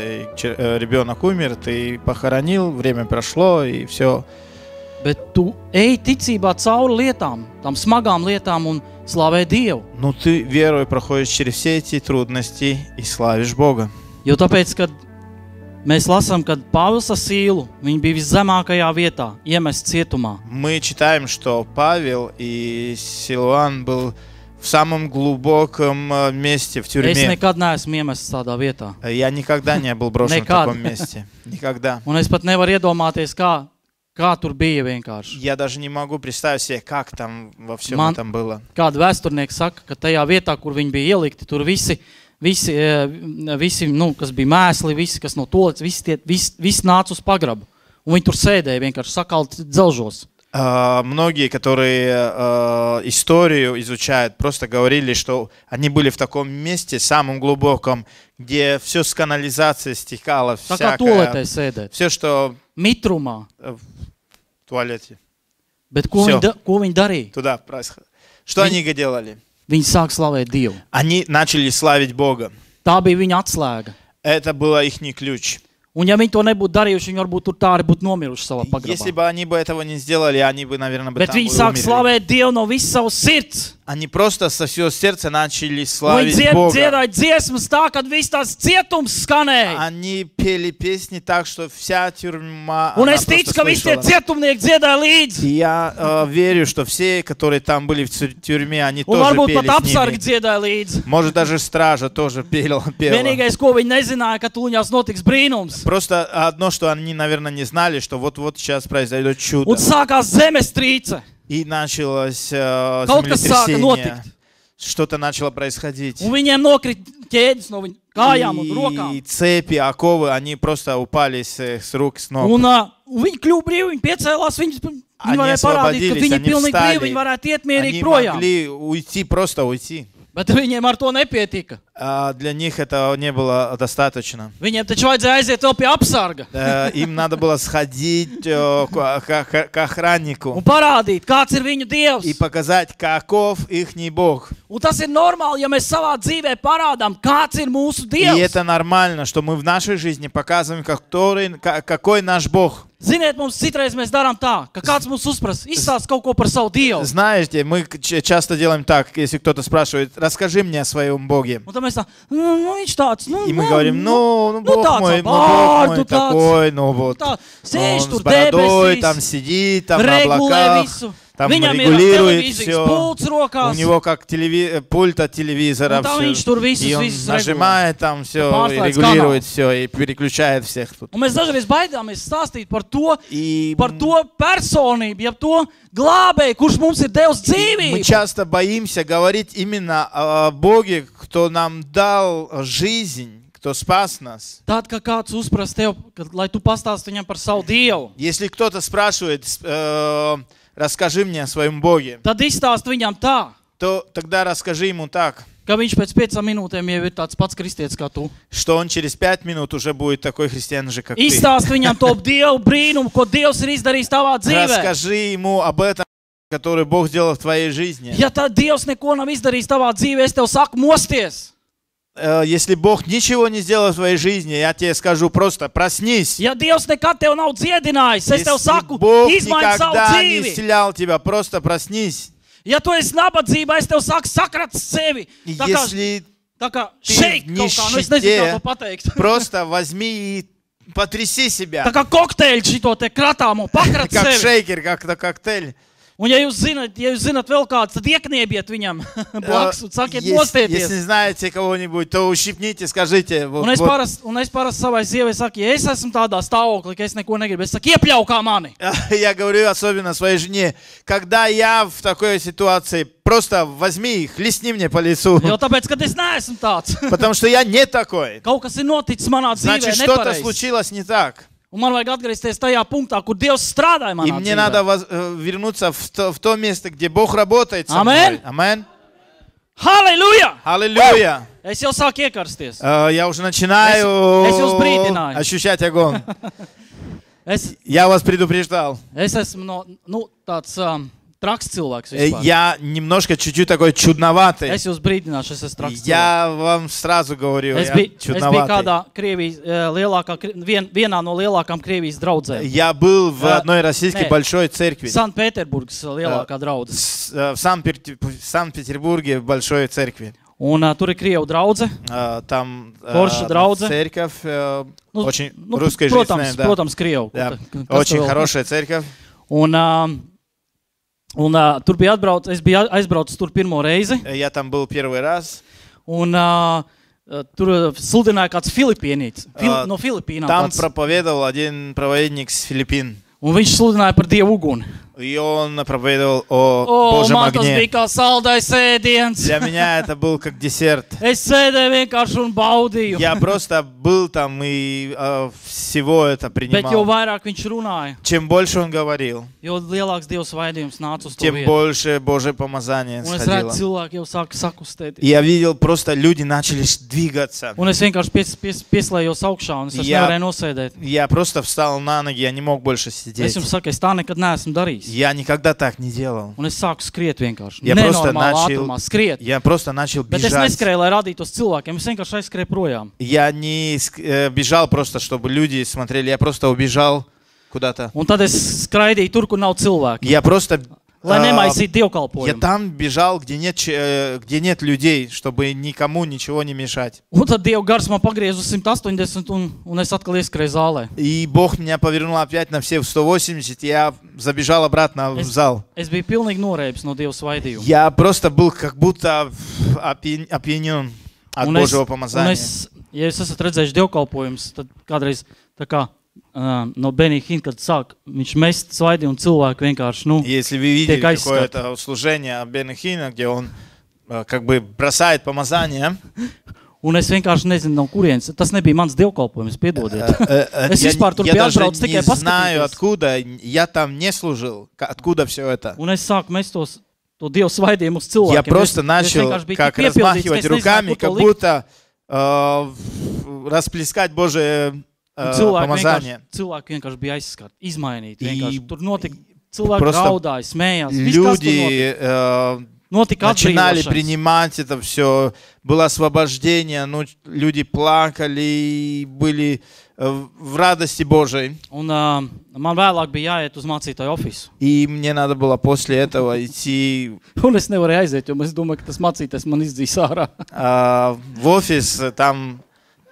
ребенок умер, ты похоронил, время прошло, и все. Bet tu ej ticībā cauri lietām, tām smagām lietām un slavē Dievu. Ну, ты верой проходишь через все эти трудности и славишь Бога. Jo tāpēc, kad mēs lasām, kad Pāvils ar Sīlu, viņi bija viszemākajā vietā, iemests cietumā. Мы читаем, что Павел и Силуан был в самом глубоком месте, в Es тюрьме. nekad neesmu iemests tādā vietā. Я никогда не был брошен в Nekad. таком месте. Никогда. Un es pat nevaru iedomāties, kā tur bija vienkārši. Я даже не могу представить себе, как там во всем Man- этом было. Kāda vēsturnieki saka, ka tajā vietā, kur viņi bija ielikti, tur visi nu, kas bija mēsli, visi, kas no tolets, visi nāca uz pagrabu. Un viņi tur sēdēja vienkārši sakalti dzelžos. Многие, которые историю изучают, просто говорили, что они были в таком месте, самом глубоком, где все с канализации стекало, Tā kā toletē sēdēt. все, что Mitrumā. в туалете, Bet ko Всё. ko viņi darīja? туда происходило. Что они делали? Viņi sāk slavēt Dievu. Они начали славить Бога. Tā bija viņa atslēga. Это был их ключ. Un ja viņi to nebūtu darījuši, viņi varbūt tur tā arī būtu nomiruši savā Если pagrabā. бы они бы этого не сделали, они бы, наверное, Bet там viņi бы sāk умерли. slavēt Dievu no visas savas sirds. Они просто со всего сердца начали Un славить viņi Бога. dziedāja dziesmas tā, kad viss tās cietums skanēja. Они пели песни так, что вся тюрьма Un она es ticu, просто ka visi tie слышала. cietumnieki dziedāja līdzi. И я верю, что все, которые там были в тюрьме, они Un тоже varbūt пели pat с apsargi ними. dziedāja līdzi. Может, даже стража тоже пела. Vienīgais, ko viņi nezināja, ka tūņās notiks brīnums. Просто одно, что они, наверное, не знали, что вот сейчас произойдет чудо. Un sākās zemestrīce. И началось Kaut kas sāka землетрясение. notikt. Что-то начало происходить. Un viņiem nokrita ķēdes no viņu kājām un И rokām. цепи, оковы, они просто упали с рук, с ног. Un viņi kļuva brīvi, viņi piecēlās, viņi varēja parādīt, ka viņi ir pilnīgi brīvi, viņi varētu iet mierīgi Они projām. могли уйти, просто уйти. Bet viņiem ar to nepietika. А для них это не было достаточно. Viņiem taču vajadzēja aiziet vēl pie apsarga Им надо было сходить к охраннику un parādīt, kāds ir viņu и Dievs. показать, каков ихний Бог. Un tas ir normāli, ja mēs savā dzīvē parādām, kāds ir mūsu И Dievs. это нормально, что мы в нашей жизни показываем, какой наш Бог. Ziniet, mums citreiz mēs darām tā, ka kāds mums uzprasa, izstāst kaut ko par savu Dievu. Знаете, мы часто делаем так, если кто-то спрашивает, расскажи мне о своем Боге. Un tad mēs tā, nu viņš tāds, И мы говорим, ну Бог tāds мой, ar Бог vārdu мой tāds, такой, ну вот, tā, он sēž tur с бородой, debesīs, там сидит, там на regulē облаках, visu. там Viņam ir регулирует televīzijas все. pults У rokās. него как пульт от телевизора, Un tā viņš tur всё. И он visus нажимает там все, Pārslēdz регулирует все и переключает всех тут. Un mēs dažreiz baidāmies stāstīt par to И personību, ja to glābēju, kurš mums ir devis мы dzīvību. часто боимся говорить именно о Боге, кто нам дал жизнь, кто спас нас. Tad, kad kāds uzprast tev, lai tu pastāsti viņam par savu Dievu, Если кто-то спрашивает, расскажи мне о своем Боге, tad izstāst viņam tā. то тогда расскажи ему так. ka viņš pēc 5 minūtēm jau ir tāds pats kristietis kā tu. что он через 5 минут уже будет такой христиан же, как ты. Izstāst viņam to Dievu brīnumu, ko Dievs ir izdarījis tavā dzīvē. Расскажи ему об этом, который Бог сделал в твоей жизни. Ja tā Dievs neko nav izdarījis tavā dzīvē, es tev saku mosties. Если Бог ничего не сделал в твоей жизни, я тебе скажу просто проснись. Ja Dievs nekad tev nav dziedinājis, es tev Если saku, Бог izmaini savu никогда не dzīvi. исцелял тебя, просто проснись. Ja tu esi nabadzībā, es tev saku, sakrats sevi. Если Tā kā ты šeit в kaut kā, nu es nezinu, kā нищете, to pateikt. просто возьми и потряси себя. Tā kā kokteļi šito te kratāmo, pakrat Как sevi. шейкер, как коктейль. Un ja jūs zinat vēl kāds, tad iekniebiet viņam blakus un sakiet Если mostieties. не знаете кого-нибудь, то ущипните, скажите. Un es parasti savai sievai saku, ja es esmu tādā stāvoklī, ka es neko negribu, es saku, iepļaukā mani. Я говорю особенно своей жене, когда я в такой ситуации, просто возьми, хлестни мне по лицу. Jo tāpēc, kad es neesmu tāds. Потому что я не такой. Kaut kas ir noticis manā dzīvē Значит, что-то nepareizi. случилось не так. Un man vajag atgriezties tajā punktā, kur Dievs strādāja И manā мне dzīvē. надо вернуться в то место, где Бог работает со Amen. мной. Амен. Halleluja! Аллилуйя. Es jau sāku iekarsties. Я уже начинаю Es jūs brīdināju. ощущать огонь. Es Я вас предупреждал. esmu tāds traks cilvēks vispār. Я немножко чуть-чуть такой чудноватый. Es jūs brīdināšu, es esmu traks cilvēks. Я вам сразу говорю, Es я biju чудноватый. kādā Krievijas, vienā no lielākām Krievijas draudzēm. Я был в одной российской не. большой церкви. Sanktpēterburgas lielākā draudze. В Санкт-Петербурге в большой церкви. Un tur ir Krievu draudze. Там Forša draudze. церковь, Nu, очень nu, русскоязычная, да. Protams, Krievu. Да. Kas Очень vēl? хорошая церковь. Un tur bija es biju aizbraucis tur pirmo reizi. Я там был первый раз. Un tur sludināja kāds filipīnīts. No Filipīnām. Там Tāds. проповедовал один проповедник с Филиппин. Un viņš sludināja par Dievu uguni. И он проповедовал о Божьем Man tas огне. bija kā saldais ēdiens. Для меня это был как десерт. Es sēdēju vienkārši un baudīju. Я просто был там и всего это Bet jo принимал. vairāk viņš runāja, Чем больше он говорил, jo lielāks Dieva svaidījums nāca uz to тем vietu. больше Божье помазание Un es сходило. redzu, cilvēki jau sāka sakustēties. И я видел, просто люди начали двигаться. Un es vienkārši pieslējos augšā, un es nevarēju nosēdēt. Я просто встал на ноги, я не мог больше Es сидеть. jums saku, es tā nekad neesmu darījis. Я никогда так не делал. Un es sāku skriet vienkārši. Ja просто Nenormāli начал- ātrumā skriet. Я просто начал Bet es бежать. neskrēju, lai radītos cilvēkiem. Es vienkārši aizskrēju projām. Я не бежал просто, чтобы люди смотрели. Я просто убежал куда-то. Un tad es skraidīju tur, kur nav cilvēki. Я просто... Lai nemaisītu Я dievkalpojumu. там бежал, где нет людей, чтобы никому ничего не мешать. Un tad Dieva gars man pagriez uz 180 un es atkal ieskrēju zālē. И Бог меня повернул опять на все в 180, и я забежал обратно в зал. Es biju pilnīgi norēbis no Dieva svaidījuma. Я просто был как будто опьянен от Un Божьего un помазания. ja jūs esat redzējuši dievkalpojumus, tad kādreiz tā kā no Benija Hina, kad sāk viņš mest svaidī un cilvēki vienkārši, Если вы видели tiek aizskati. какое-то служение Бена Хина, где он как бы бросает помазание, Un es vienkārši nezinu, no kurienes. Tas nebija mans dievkalpojums, piedodiet. Es vispār tur я biju даже atbraucis не tikai знаю, paskatīties. откуда, я там не служил, откуда все это. Un es sāku mest to Dievu svaidījumu uz cilvēkiem. Я просто Es начал vienkārši biju как tik piepildīts, ka размахивать es nezināju, руками, kur to как likt. будто расплескать Божие помазание. Cilvēki vienkārši bija aizskarti, izmainīti. I- Vienkārši. Tur notika cilvēki Просто raudāja, smējās. Viss, kas tur Люди notika начинали atbrīvošanas. принимать это все, было освобождение, ну, люди плакали, были в радости Божией. Un man vēlāk bija jāiet uz mācītāju ofisu. И мне надо было после этого идти Un es nevarēju aiziet, jo es domāju, ka tas mācītājs man izdzīs ārā. в офис,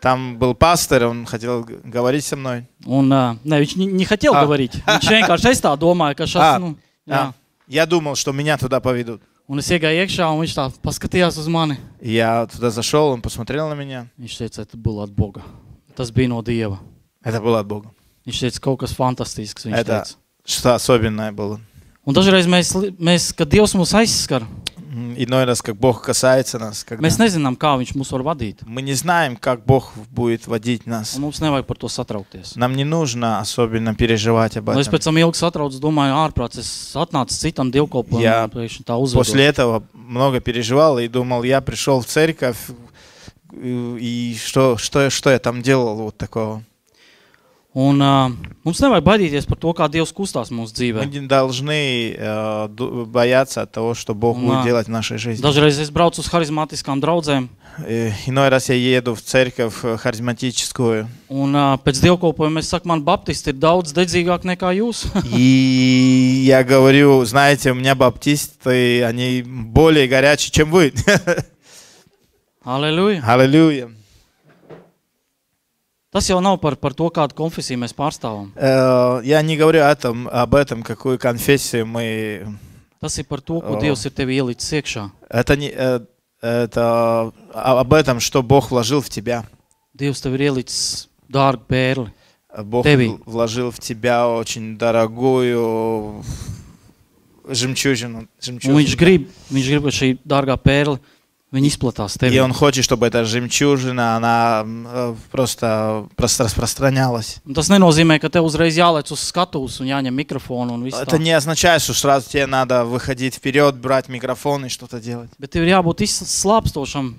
там был пастор, он хотел говорить со мной. Un ne, viņš не хотел говорить. Viņš vienkārši es tā domāju, ka šāds, jā. Я думал, что меня туда поведут. Un es iegāju iekšā, un viņš tā paskatījās uz mani. Я туда зашел, он посмотрел на меня. Viņš teica, tas bija от Boga. Tas bija no Dieva. Это было от Бога. Viņš teica, kaut kas fantastisks. Viņš Это teica. что-то особенное было. Un dažreiz mēs, kad Dievs mūs aizskar, Иной раз, как Бог касается нас, когда Mēs nezinām, kā viņš mūs var vadīt. мы не знаем, как Бог будет водить нас. Un mums nevajag par to satraukties. Нам не нужно особенно переживать об Es этом. pēc tam ilgi satraucu, domāju, ārprāts, es atnācu citam dievkalpojumam, Jā. pēkšņi tā После uzvedos. этого много переживал и думал, я пришел в церковь, и что я там делал вот такого. Un mums nevajag baidīties par to, kā Dievs kustās mūsu dzīvē. Мы не должны бояться от того, что Бог будет делать в нашей жизни. Dažreiz es braucu uz harizmātiskām draudzēm, Иной раз я еду в церковь харизматическую, un pēc dievkalpojuma es saku, man baptisti ir daudz dedzīgāk nekā jūs. и я говорю, знаете, у меня баптисты, они более горячие, чем вы. Halleluja! Аллилуйя. Tas jau nav par to, kādu konfesiju mēs pārstāvam. Я не говорю об этом, какую конфессию мы... Tas ir par to, ko Dievs ir tevi ielicis iekšā. Это об этом, что Бог вложил в тебя. Dievs tev ir ielicis dārgu pērli. Бог Теви. вложил в тебя очень дорогую жемчужину. Un viņš grib, ka šī dārgā pērle, viņa izplatās И tevi. Он хочет, чтобы эта жемчужина, она просто распространялась. Un tas nenozīmē, ka tev uzreiz jālec uz skatuves un jāņem mikrofonu un viss Это tā. не означает, что сразу тебе надо выходить вперед, брать микрофон и что-то делать. Bet tev ir jābūt slāpstošam,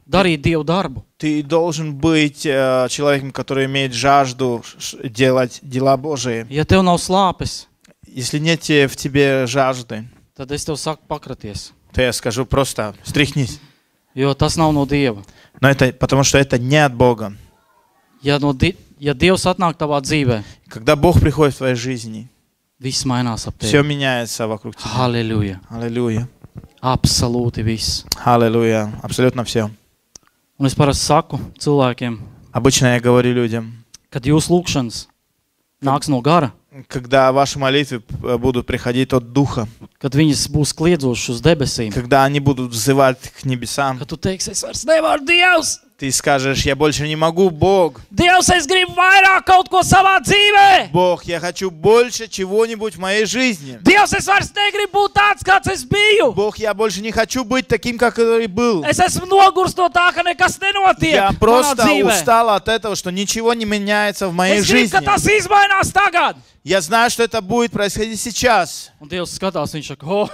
darīt Dievu darbu. Ты должен быть человеком, который имеет жажду делать дела Божии. Ja tev nav slāpes, Если нет в тебе жажды, tad es tev saku pakraties. то я скажу просто стряхнись. Jo tas nav no Dieva. Но это потому, что это не от Бога. Ja Dievs atnāk tavā dzīvē, Когда Бог приходит в твою жизнь, viss mainās ap все tevi. меняется вокруг тебя. Halleluja! Аллилуйя. Absolūti viss. Аллилуйя. Абсолютно все. Un es parasti saku cilvēkiem, Обычно я говорю людям, kad jūsu lūkšanas nāks no gara, когда ваши молитвы будут приходить от Духа, kad viņas būs kliedzošas uz debesīm, когда они будут взывать к небесам, kad tu teiksi, es vairs nevaru, Dievs! ты скажешь, я больше не могу, Бог. Dievs, es gribu vairāk kaut ko savā dzīvē! Бог, я хочу больше чего-нибудь в моей жизни. Dievs, es vairs negribu būt tāds, kāds es biju! Бог, я больше не хочу быть таким, как который был. Es esmu nogurs no tā, ka nekas nenotiek Я manā просто dzīvē. устал от этого, что ничего не меняется в моей Es gribu, жизни. ka tas izmainās tagad! Я знаю, что это будет происходить сейчас. Un Dievs skatās, viņš saka,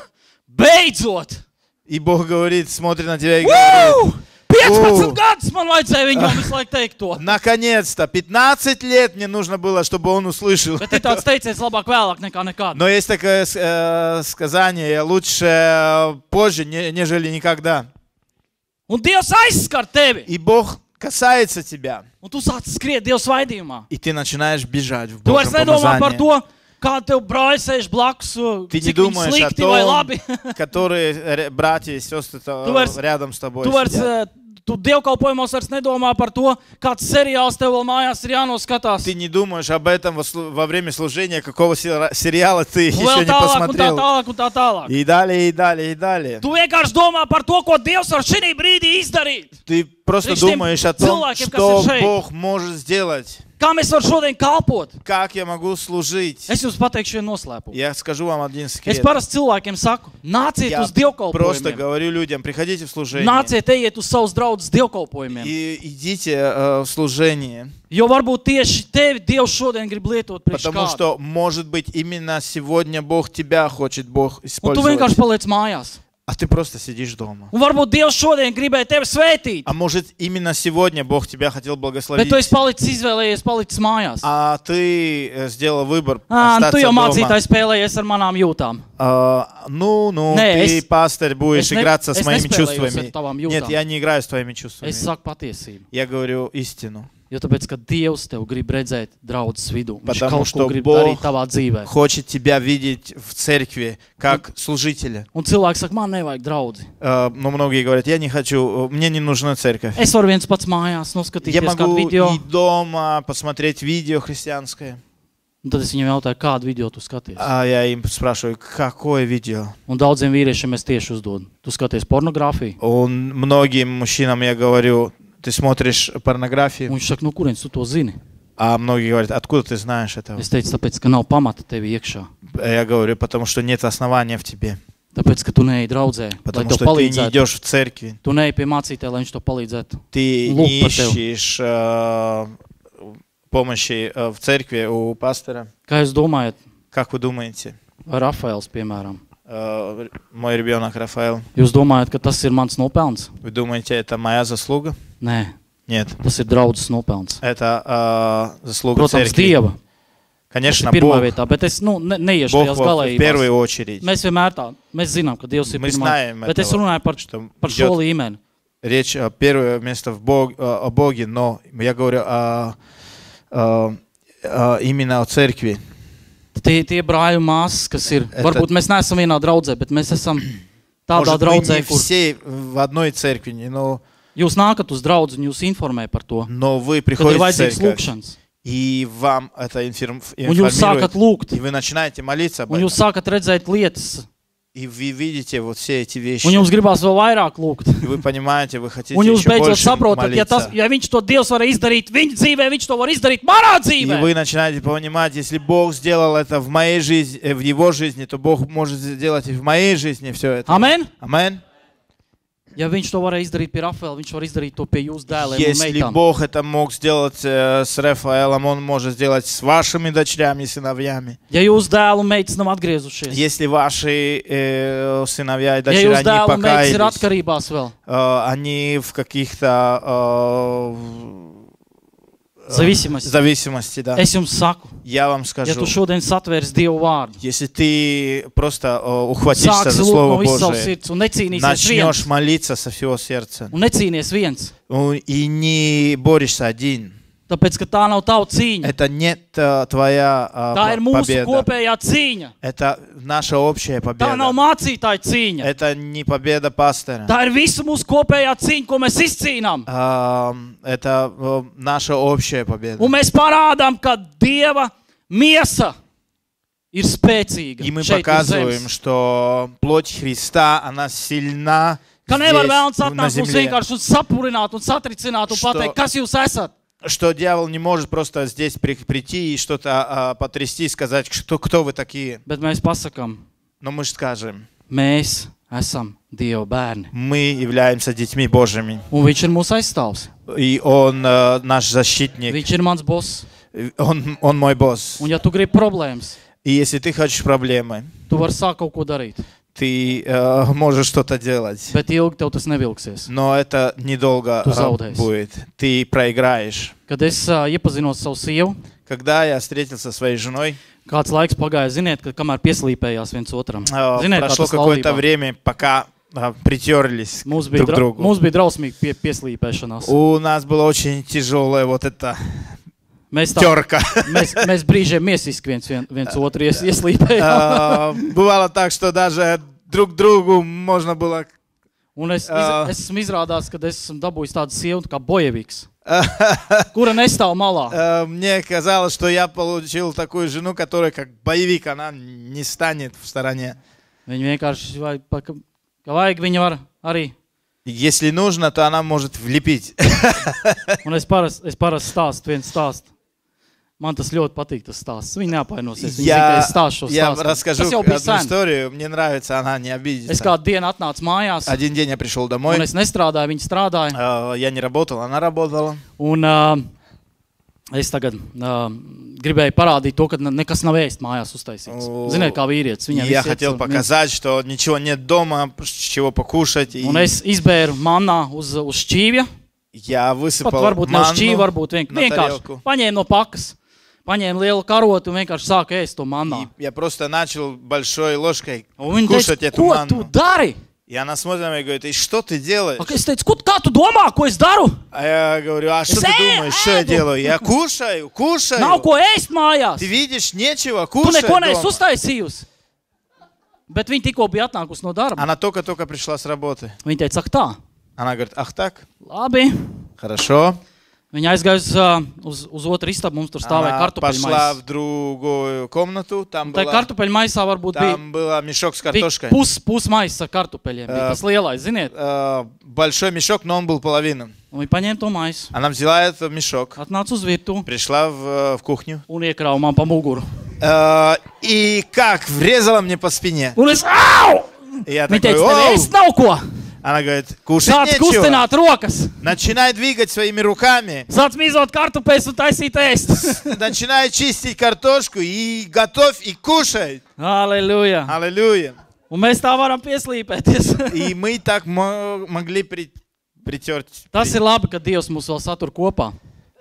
beidzot! И Бог говорит, смотрит на тебя и говорит, 15 gadus man vajadzēja viņam visu laiku teikt to. наконец-то, 15 лет мне нужно было, чтобы он услышал. Bet ir tāds teiciens labāk vēlāk nekā nekad. Но есть такое сказание, лучше позже, нежели никогда. Un Dievs aizskar tevi. И Бог касается тебя, Un tu sāc skriet Dieva svaidījumā. и ты начинаешь бежать в Tu vairs Божьем nedomā par помазании. to, kā tev brāļi sēž blakus, Ты не cik viņi думаешь о slikti vai labi. том, которые братья и сестры варс- рядом с тобой Tu vairs, сидят. tu dievkalpojumos vairs nedomā par to, kāds seriāls tev vēl mājās ir jānoskatās. Ты не думаешь об этом во время служения, какого сериала ты Un еще vēl не tālāk, un tā посмотрел. tālāk, un tā tālāk. И далее, и далее, и далее. Tu vienkārši domā par to, ko Dievs var šī brīdī izdarīt. Ты просто Priekš tiem думаешь о том, cilvēkiem, kas что ir šeit. Бог может сделать. Kā mēs varam šodien kalpot? Как я могу служить? Es jums pateikšu vienu noslēpumu. Я скажу вам один Es секрет. parasti cilvēkiem saku, nāciet Я uz просто dievkalpojumiem. говорю людям, приходите в служение. Nāciet, ejiet uz savus draugus dievkalpojumiem. И идите в служение. Jo varbūt tieši tevi Dievs šodien grib lietot priekš Потому kādu. что, может быть, именно сегодня Бог тебя хочет Бог Un tu использовать. vienkārši paliec mājās. А ты просто сидишь дома. Un varbūt Dievs šodien gribēja tevi svētīt. А может, именно сегодня Бог тебя хотел Bet благословить. tu esi palicis izvēlējies palicis mājās. А ты сделал выбор Tu остаться jau дома. mācītājs spēlējies ar manām jūtām. Ну, Не, ты, пастырь, будешь не- играться с es моими nespēlējos чувствами. ar tavām Нет, jūtām. я не играю с твоими чувствами. Es saku patiesību. Я говорю истину. Jo tāpēc, ka Dievs tev grib redzēt draudzes vidū. Viņš Потому kaut ko что grib Бог darīt tavā dzīvē. Хочет тебя видеть в церкви как служителя. Un cilvēks saka, man nevajag draudzi. Но многие говорят, я не хочу, мне не нужна церковь. Es varu viens pats mājās Я noskatīties kādu могу video. и дома посмотреть видео христианское. Un tad es viņam jautāju, kādu video tu skaties. А я им спрашиваю, какое видео? Un daudziem vīriešiem es tieši uzdodu. Tu skaties pornogrāfiju? Многим мужчинам я говорю, ты смотришь порнографию? Un viņš saka, nu kurienes tu to zini? А многие говорят, откуда ты знаешь это? Es teicu, tāpēc, ka nav pamata tevi iekšā. Я говорю, потому что нет основания в тебе. Tāpēc, ka tu neej draudzē, lai Потому tev что ты не palīdzētu. идешь в церкви. Tu neej pie mācītāja, lai viņš tev palīdzētu. Ты Лук не по телу. ищешь помощи в церкви у пастора. Kā jūs domājat, Как вы думаете? vai Rafaels, piemēram? Мой ребенок Рафаэл. Jūs domājat, ka tas ir mans nopelns? Вы думаете, это моя заслуга? Nē, Нет. tas ir draudzes nopelns. Это заслуга Protams, церкви. Dieva. Tas Конечно, ir pirmā Бог. vietā, bet es neiešu Бог tajās в galējībās. первую очередь. Mēs vienmēr tā, mēs zinām, ka Dievs ir Мы pirmā. знаем Bet es этого, runāju что par šo идет līmeni. речь первое место о Боге, но я говорю именно о церкви. Tie brāļi un māsas, kas ir, varbūt mēs neesam vienā draudzē, bet mēs esam tādā Может, вы draudzē, не kur все в одной церкви, jūs nākat uz draudzi un jūs informē par to, но вы kad ir приходите в vajadzīgs церковь, lūkšanas. и вам это Un jūs sākat информирует, lūgt, и вы начинаете молиться об un этом, jūs sākat redzēt lietas, и вы видите вот все эти вещи, un jums gribās vēl vairāk lūgt. и вы понимаете, вы хотите Un jūs еще beidzot больше saprotat, молиться. ja viņš to Dievs var izdarīt viņa dzīvē, viņš to var izdarīt manā И dzīvē. вы начинаете понимать, если Бог сделал это в моей жизни, в его жизни, то Бог может сделать и в моей жизни все это. Amen? Амен. Ja viņš to varēja izdarīt pie Rafaela, viņš var izdarīt to pie jūsu dēliem un Если meitām. Бог это мог сделать с Рафаэлом, Он может сделать с вашими дочерями и сыновьями. Ja jūsu dēlu un meitas nav atgriezušies, Если ваши сыновья и ja дочери jūsu не dēlu un meitas ir покаялись, atkarībās vēl, они в каких-то зависимости, зависимости, да. es jums saku, Я вам ja скажу, tu šodien satvērs Dievu vārdu, если ты просто ухватишься sāksi за lūgt no Слово visas savas Божие, sirds un necīnīsies начнешь viens, молиться со всего сердца un necīnies viens, и не борешься один, tāpēc, ka tā nav tava cīņa. это не твоя Tā ir mūsu победа. kopējā cīņa. Это наша общая Tā nav победа. mācītāja cīņa. Это не победа пастора. Tā ir visu mūsu kopējā cīņa, ko mēs izcīnām. Это наша общая победа. Un mēs parādām, ka Dieva miesa ir spēcīga И мы šeit uz показываем, zemes. что плоть Христа, она сильна Ka nevar здесь, vēlns на atnākt mums земле. vienkārši un sapurināt un satricināt un Что- pateikt, kas jūs esat. Что дьявол не может просто здесь прийти и что-то потрясти и сказать, кто вы такие. Bet mēs pasakām, Но мы же скажем, mēs esam Dieva bērni. мы являемся детьми Божьими. Un viņš ir mūsu aizstāvs. И Он наш защитник. Viņš ir mans boss. Он мой босс. Un ja tu gribi problēmas, И если ты хочешь проблемы, tu vari sākt kaut ko darīt. ты можешь что-то делать. Bet ilgi tev tas nevilksies. Но это недолго Tu zaudēsi. будет. Ты проиграешь. Kad es iepazinos savu sievu, Когда я встретился со своей женой, kāds laiks pagāja, ziniet, ka kamēr pieslīpējās viens otram. Ziniet, kā прошло tas какое-то laulībā. время, пока притерлись Mums друг к другу. bija drausmīgi pieslīpēšanās. У нас была очень тяжелая вот эта Mēs, терка. mēs brīžiem miesiski viens otru ieslīpējām. Бывало так, что даже друг другу можно было... Un es esmu izrādās, ka es esmu dabūjis tādu sievu kā Bojeviks, kura nestāv malā. Мне казалось, что я получил такую жену, которая как боевик, она не станет в стороне. Viņa vienkārši, ka vajag, viņa var arī. Если нужно, то она может влепить. Un es parasti stāstu vienu stāstu. Man tas ļoti patīk, tas stāsts. Viņa neapvainosies. Viņa tikai stāst šo Я stāstu. расскажу Tas jau bija одну sen. историю, мне нравится, она не Es обидится. kādu dienu atnācu mājās, Один день я пришел un домой, es nestrādāju, viņa strādāja. я не работал, она работала. Un es tagad gribēju parādīt to, ka nekas nav ēst mājās uztaisīts. Ziniet, kā vīrietis. Viņam Я viss хотел iet, показать, что ничего нет дома, чего покушать. И un es izbēru mannā uz šķīvja. я Pat высыпал varbūt ne uz šķīvi, манну varbūt на vienkārši тарелку. paņēmu no pakas. Paņēmu lielu karotu un vienkārši sāku ēst to mannā. И я просто начал большой ложкой Un viņa кушать teica, эту ko tu манну. dari? И она смотрит на меня и говорит, и что ты делаешь? Es teicu, kā tu domā, ko es daru? А я говорю, а что Es ты думаешь, что я ēdu. делаю? Я кушаю, Nav кушаю. ko ēst mājās. Ты видишь, нечего, Tu кушай neko neesi дома. uztaisījusi. Bet viņa tikko bija atnākusi no darba. Она только пришла с работы. Viņa teica, ak tā, Она говорит, ах так, labi. хорошо. Viņa aizgāja uz otru istabu, mums tur stāvēja Она пошла kartupeļu в другую комнату, там Tā kartupeļu maisā varbūt был мешок с bija картошкой. pusmaiss ar kartupeļiem. Bija tas lielais, ziniet. Большой мешок, но он был половину. Un viņa paņēma to maisu, Она взяла этот мешок, atnāca uz virtuvi пришла в кухню. un iekrāva man pa muguru. И как врезала мне по спине. Un es, au! И я Viņa такой, teica, tev «Оу!» ēst nav ko. Она говорит, кушать Sāc нечего. kustināt rokas. Начинай двигать своими руками. Sāc mīzot kartupeļus un taisīt ēst. Начинай чистить картошку и готовь и кушай. Halleluja. Аллилуйя. Un mēs tā varam pieslīpēties. И мы так могли притерть. Tas ir labi, ka Dievs mūs vēl satur kopā.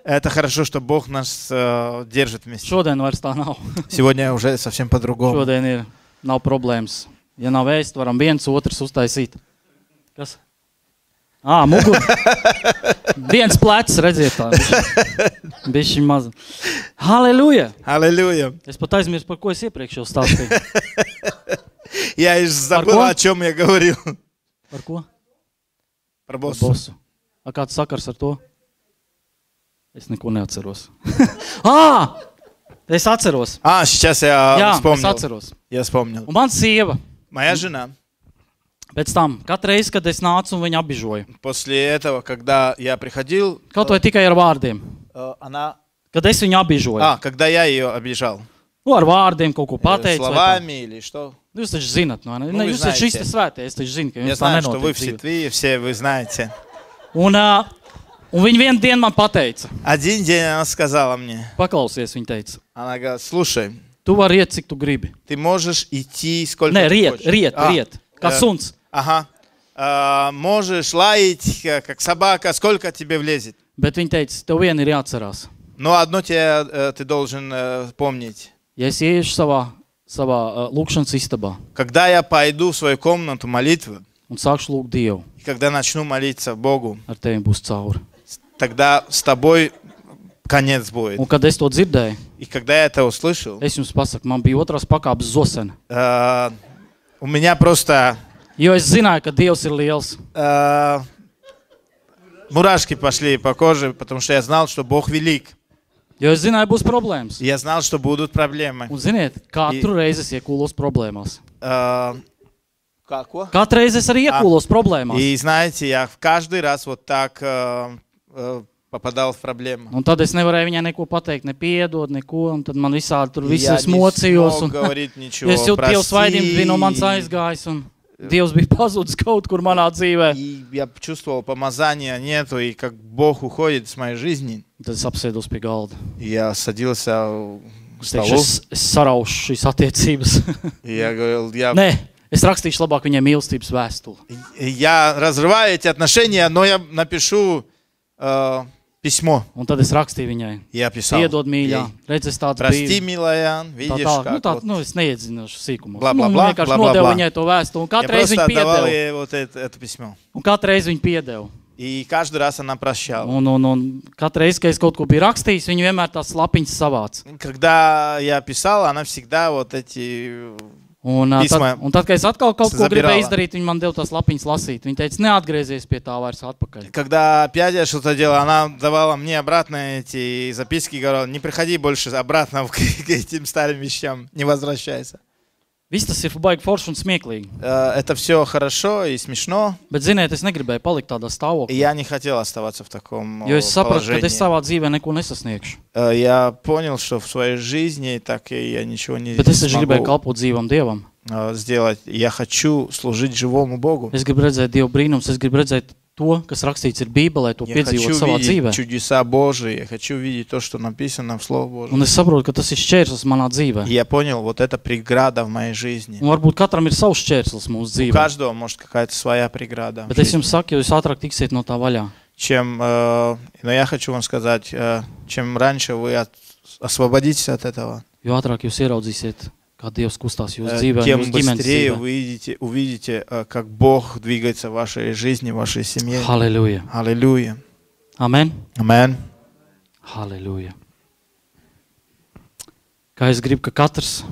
Это хорошо, что Бог нас держит вместе. Šodien vairs tā nav. Сегодня уже совсем по-другому. Šodien nav problēmas. Ja nav ēst, varam viens otrs uztaisīt. Kas? Mugur. Viens plecs, redziet tā. Bišķi maz. Halleluja. Аллилуйя. Es pat aizmirsu, par ko es iepriekš jau stāstīju. Я и забыл, о чем я говорил. Par ko? Про Par босса. bosu. A kāds sakars ar to? Es neko neatceros. Es atceros. Сейчас я Jā, es вспомнил. atceros. Я вспомнил. Un man sieva. Моя жена, Pēc tam, katru reizi, kad es nācu un viņu apbižoju. после этого, когда я приходил, Kaut vai tikai ar vārdiem. она... Kad es viņu apbižoju. когда я ее обижал. Nu, ar vārdiem kaut ko pateicu. vai tā. Словами или что? Jūs taču zinat, no ne? Nu, Jūs вы taču šis знаете. te svētie, es taču zinu, ka Я jums tā знаю, что вы nenotiek все dzīvē. святые, все вы знаете. Un viņi vienu dienu man pateica. Один день она сказала мне, Paklausies, viņa teica. она говорит, слушай, Tu vari iet, cik tu gribi. ты можешь идти сколько Nē, ты riet, хочешь. riet. Kā suns. Ага. Можешь лаять, как собака, сколько тебе влезет. Bet viņa teica, tev vien ir jāatcerās. Но одно тебе ты должен помнить. Ja es ieiešu savā lūkšanas istabā Когда я пойду в свою комнату молитвы, un sākšu lūgt Dievu, и когда начну молиться Богу, ar tevi būs cauri. тогда с тобой конец будет. Un kad es to dzirdēju, И когда я это услышал, es jums pasaku, man bija otrās pakāpes zosena. у меня просто Jo es zināju, ka Dievs ir liels. мурашки пошли по коже, потому что я знал, что Бог велик. Jo es zināju, būs problēmas. Я знал, что будут проблемы. Un ziniet, katru reizi es iekūlos problēmās. Как? Katru reizi es arī iekūlos problēmās. И знаете, я каждый раз вот так попадал в проблему. Un tad es nevarēju viņai neko pateikt, ne piedot, neko. Un tad man visādi tur viss Я es не mocījos. смог Un говорить ничего, es jūtu, Dievs vaidījums bija no manis прости. aizgājis. Un Dievs bija pazudis kaut kur manā dzīvē. И я чувствовал, помазания нету, и как Бог уходит с моей жизни. Tad es apsēdos pie galda. И я садился к Es teikšu, столу, es saraušu šīs attiecības. и я говорил, Nē, es rakstīšu labāk viņai mīlestības vēstuli. я разрываю эти отношения, но я напишу письмо. Un tad es rakstīju viņai. Я писал. Piedod, mīļā, ей, redz, es tāds Прости, biju. милая, Tā видишь, tā, как вот. es neiedzināšu sīkumos. Bla, bla, Nu, bla, vienkārši bla, bla, nodevu bla. viņai to vēstuli. Un Я katru reizi просто viņa отдавал piedeva. ей вот это письмо. Un katru reizi viņa piedeva. И каждый раз она прощала. Un katru reizi, kad es kaut ko biju rakstījis, viņa vienmēr tās lapiņas savāca. Когда я писал, она всегда вот эти... Tad, kad es atkal kaut ko Забирала. gribēju izdarīt, viņa man deva tās lapiņas lasīt. Viņa teica, neatgriezies pie tā vairs atpakaļ. Когда опять я что-то делал, она давала мне обратно эти записки, говорила, не приходи больше обратно к этим старым вещам, не возвращайся. Viss tas ir baigi forši un smieklīgi. Это все хорошо и смешно. Bet, ziniet, es negribēju palikt tādā И stāvoklī. я не хотел оставаться в таком Jo es sapratu, ka положении. es savā dzīvē neko nesasniegšu. Я понял, что в своей жизни так и я ничего не Bet es taču gribēju смогу kalpot dzīvam Dievam. сделать. Я хочу служить живому Богу. Es gribu redzēt Dievu brīnums, es gribu redzēt to, kas rakstīts ir Bībelē, to Я piedzīvot хочу savā dzīvē. видеть чудеса Божии. Я хочу видеть то, что написано в Слове Божьем. Un es saprotu, ka tas ir šķērslis manā dzīvē. И я понял, вот это преграда в моей жизни. Un varbūt katram ir savs šķērslis mūsu У dzīvē. каждого может какая-то своя преграда. Bet es jums saku, jūs ātrāk tiksiet no tā vaļā. Но я хочу вам сказать, чем раньше вы освободитесь от этого, Jo ātrāk jūs ieraudzīsiet, kā Dievs kustās jūsu dzīvē, тем jūsu ģimenes быстрее dzīvē. вы увидите, как Бог двигается в вашей жизни, в вашей семье. Halleluja. Аллилуйя. Amen. Amen. Halleluja. Kā es gribu, ka katrs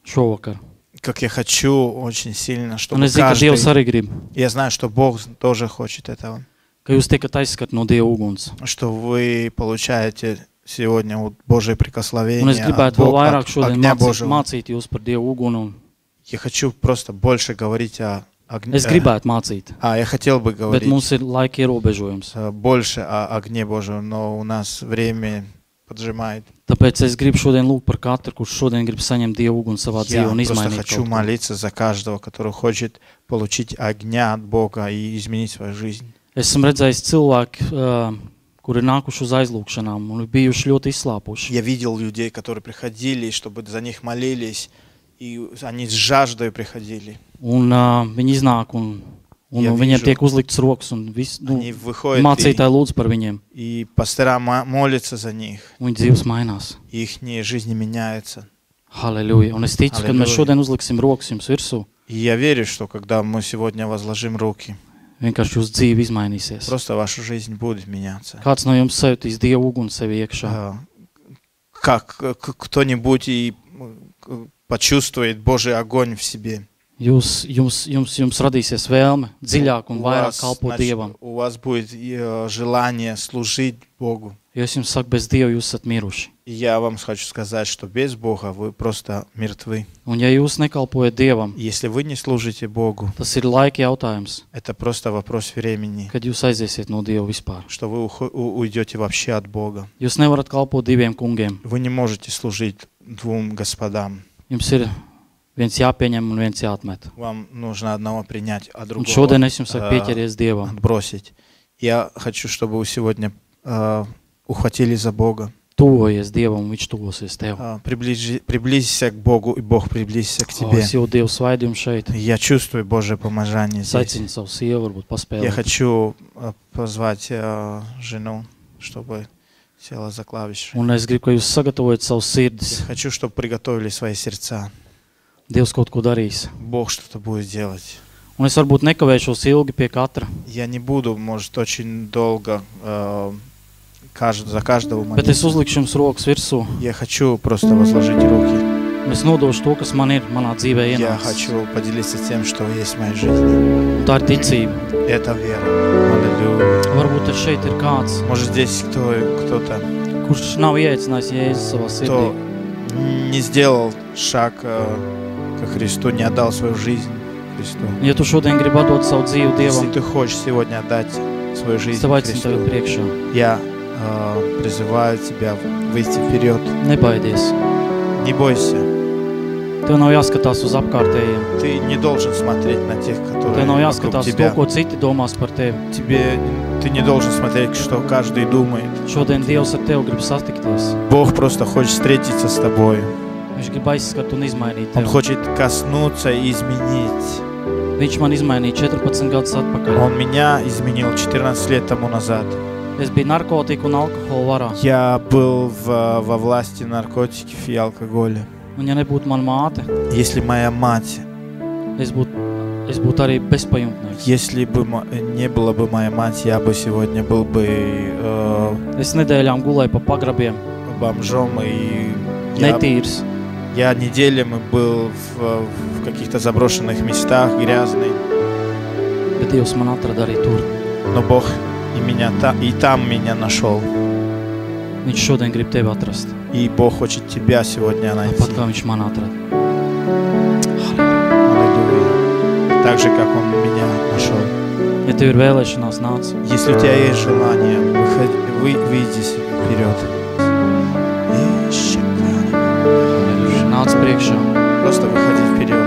šovakar. Как я хочу очень сильно, Un чтобы es zinu, ka Dievs каждый... arī grib, Я знаю, что Бог тоже хочет этого. ka jūs tiekat aizskart no Dieva uguns. Что вы получаете сегодня вот Божие Un es прикосновение gribētu vēl vairāk от šodien огня Божьего. mācīt jūs par Dievu ugunu. Я хочу просто больше говорить о огне. Es gribētu mācīt, Я хотел бы bet говорить mums ir laika ierobežojums. больше о огне Божьем, но у нас время поджимает. Tāpēc es gribu šodien lūgt par katru, kurš šodien grib saņemt Dievu uguni savā dzīvē Я un просто izmainīt хочу kaut ko. молиться за каждого, который хочет получить огня от Бога и изменить свою жизнь. Es esmu redzējis cilvēku, kuri ir nākuši uz aizlūgšanām un ir bijuši ļoti izslāpuši. Я видел людей, которые приходили, чтобы за них молились, и они с жаждой приходили. Un viņi iznāk un Ja viņiem vīžu. tiek uzliktas rokas un Они выходят, mācītāji lūdz par viņiem. и пастора молятся за них, Un viņa dzīves mainās. и их жизни меняются. Halleluja. Un es ticu, ka mēs Halleluja. šodien uzliksim rokas jums virsū. И я верю, что когда мы сегодня возложим руки, Vienkārši jūsu dzīve izmainīsies. просто ваша жизнь будет меняться. Kāds no jums sajūtīs Dievu uguni sevi iekšā? Как кто-нибудь и почувствует Божий огонь в себе. Jums radīsies vēlme dziļāk un vairāk kalpot Dievam. У вас будет желание служить Богу. Jo es jums saku, bez Dieva jūs esat miruši. И я вам хочу сказать, что без Бога вы просто мертвы. Un ja jūs nekalpojat Dievam, Если вы не служите Богу, tas ir laika jautājums, это просто вопрос времени, kad jūs aiziesiet no Dieva vispār. что вы уйдете вообще от Бога. Jūs nevarat kalpot diviem kungiem. Вы не можете служить двум господам. Jums ir viens jāpieņem un viens jāatmet. Вам нужно одного принять, а Un другого šodien es jums saku, pieķeries Dievam. отбросить. Я хочу, чтобы вы сегодня ухватили за Бога. Tuvojies Dievam, un Viņš tuvosies tev. Приблизься к Богу, и Бог приблизится к тебе. Es jūtu Dievu svaidījumu šeit. Я чувствую Божье помазание здесь. Saicini savu sievu, varbūt Я paspēlēt. хочу позвать жену, чтобы села за клавиши. Un es gribu, ka jūs sagatavojat savus sirdis. Я хочу, чтобы приготовили свои сердца. Dievs kaut ko darīs. Бог что-то будет делать. Un es varbūt nekavēšos ilgi pie katra. Я не буду, может, очень долго за каждого Bet es молиться. uzlikšu jums rokas virsū. Я хочу просто возложить руки. Un es nodošu to, kas man ir manā dzīvē Я ienācis. хочу поделиться тем, что есть в моей жизни. Un tā ir ticība. Это вера. Аллилуйя. Varbūt šeit ir kāds, Может, здесь кто-то, kurš nav ieaicinājis Jēzus savā кто sirdī. не сделал шаг ко Христу, не отдал свою жизнь Христу. Ja tu šodien gribi atdot savu dzīvi Если Dievam, ты хочешь сегодня отдать свою жизнь es tev aicinu Христу, tevi priekšā. я призываю тебя выйти вперед. Nebaidies. Не бойся. Tev nav jāskatās uz apkārtējiem. Ты не должен смотреть на тех, которые Tev nav вокруг jāskatās uz to, тебя. ko citi domās par tevi. Ты не должен смотреть, что каждый думает. Šodien Dievs ar tevi grib satikties. Бог просто хочет встретиться с тобой. Viņš grib aizskart un izmainīt Он tevi. хочет коснуться и изменить. Viņš man izmainīja 14 gadus atpakaļ. Он меня изменил 14 лет тому назад. Es biju narkotiku un alkohola varā. Я был во власти наркотиков и алкоголя. Un ja nebūtu mana māte, Если моя мать, es būtu arī bezpajumtnieks. если бы не было бы моя мать, я бы сегодня был бы Es nedēļām gulēju pa pagrabiem, бомжом, и netīrs. я неделями был в каких-то заброшенных местах, грязный. Bet Dievs man atrada arī tur. Но Бог и там меня нашел. Viņš šodien grib tevi atrast. И Бог хочет тебя сегодня найти. Tāpat kā viņš man atrada. Аллилуйя. Так же, как Он меня нашел. Ja tev ir vēlēšanās, nāc. Если у тебя есть желание, выйди вперед. Nāc priekšā. Просто выходи вперед.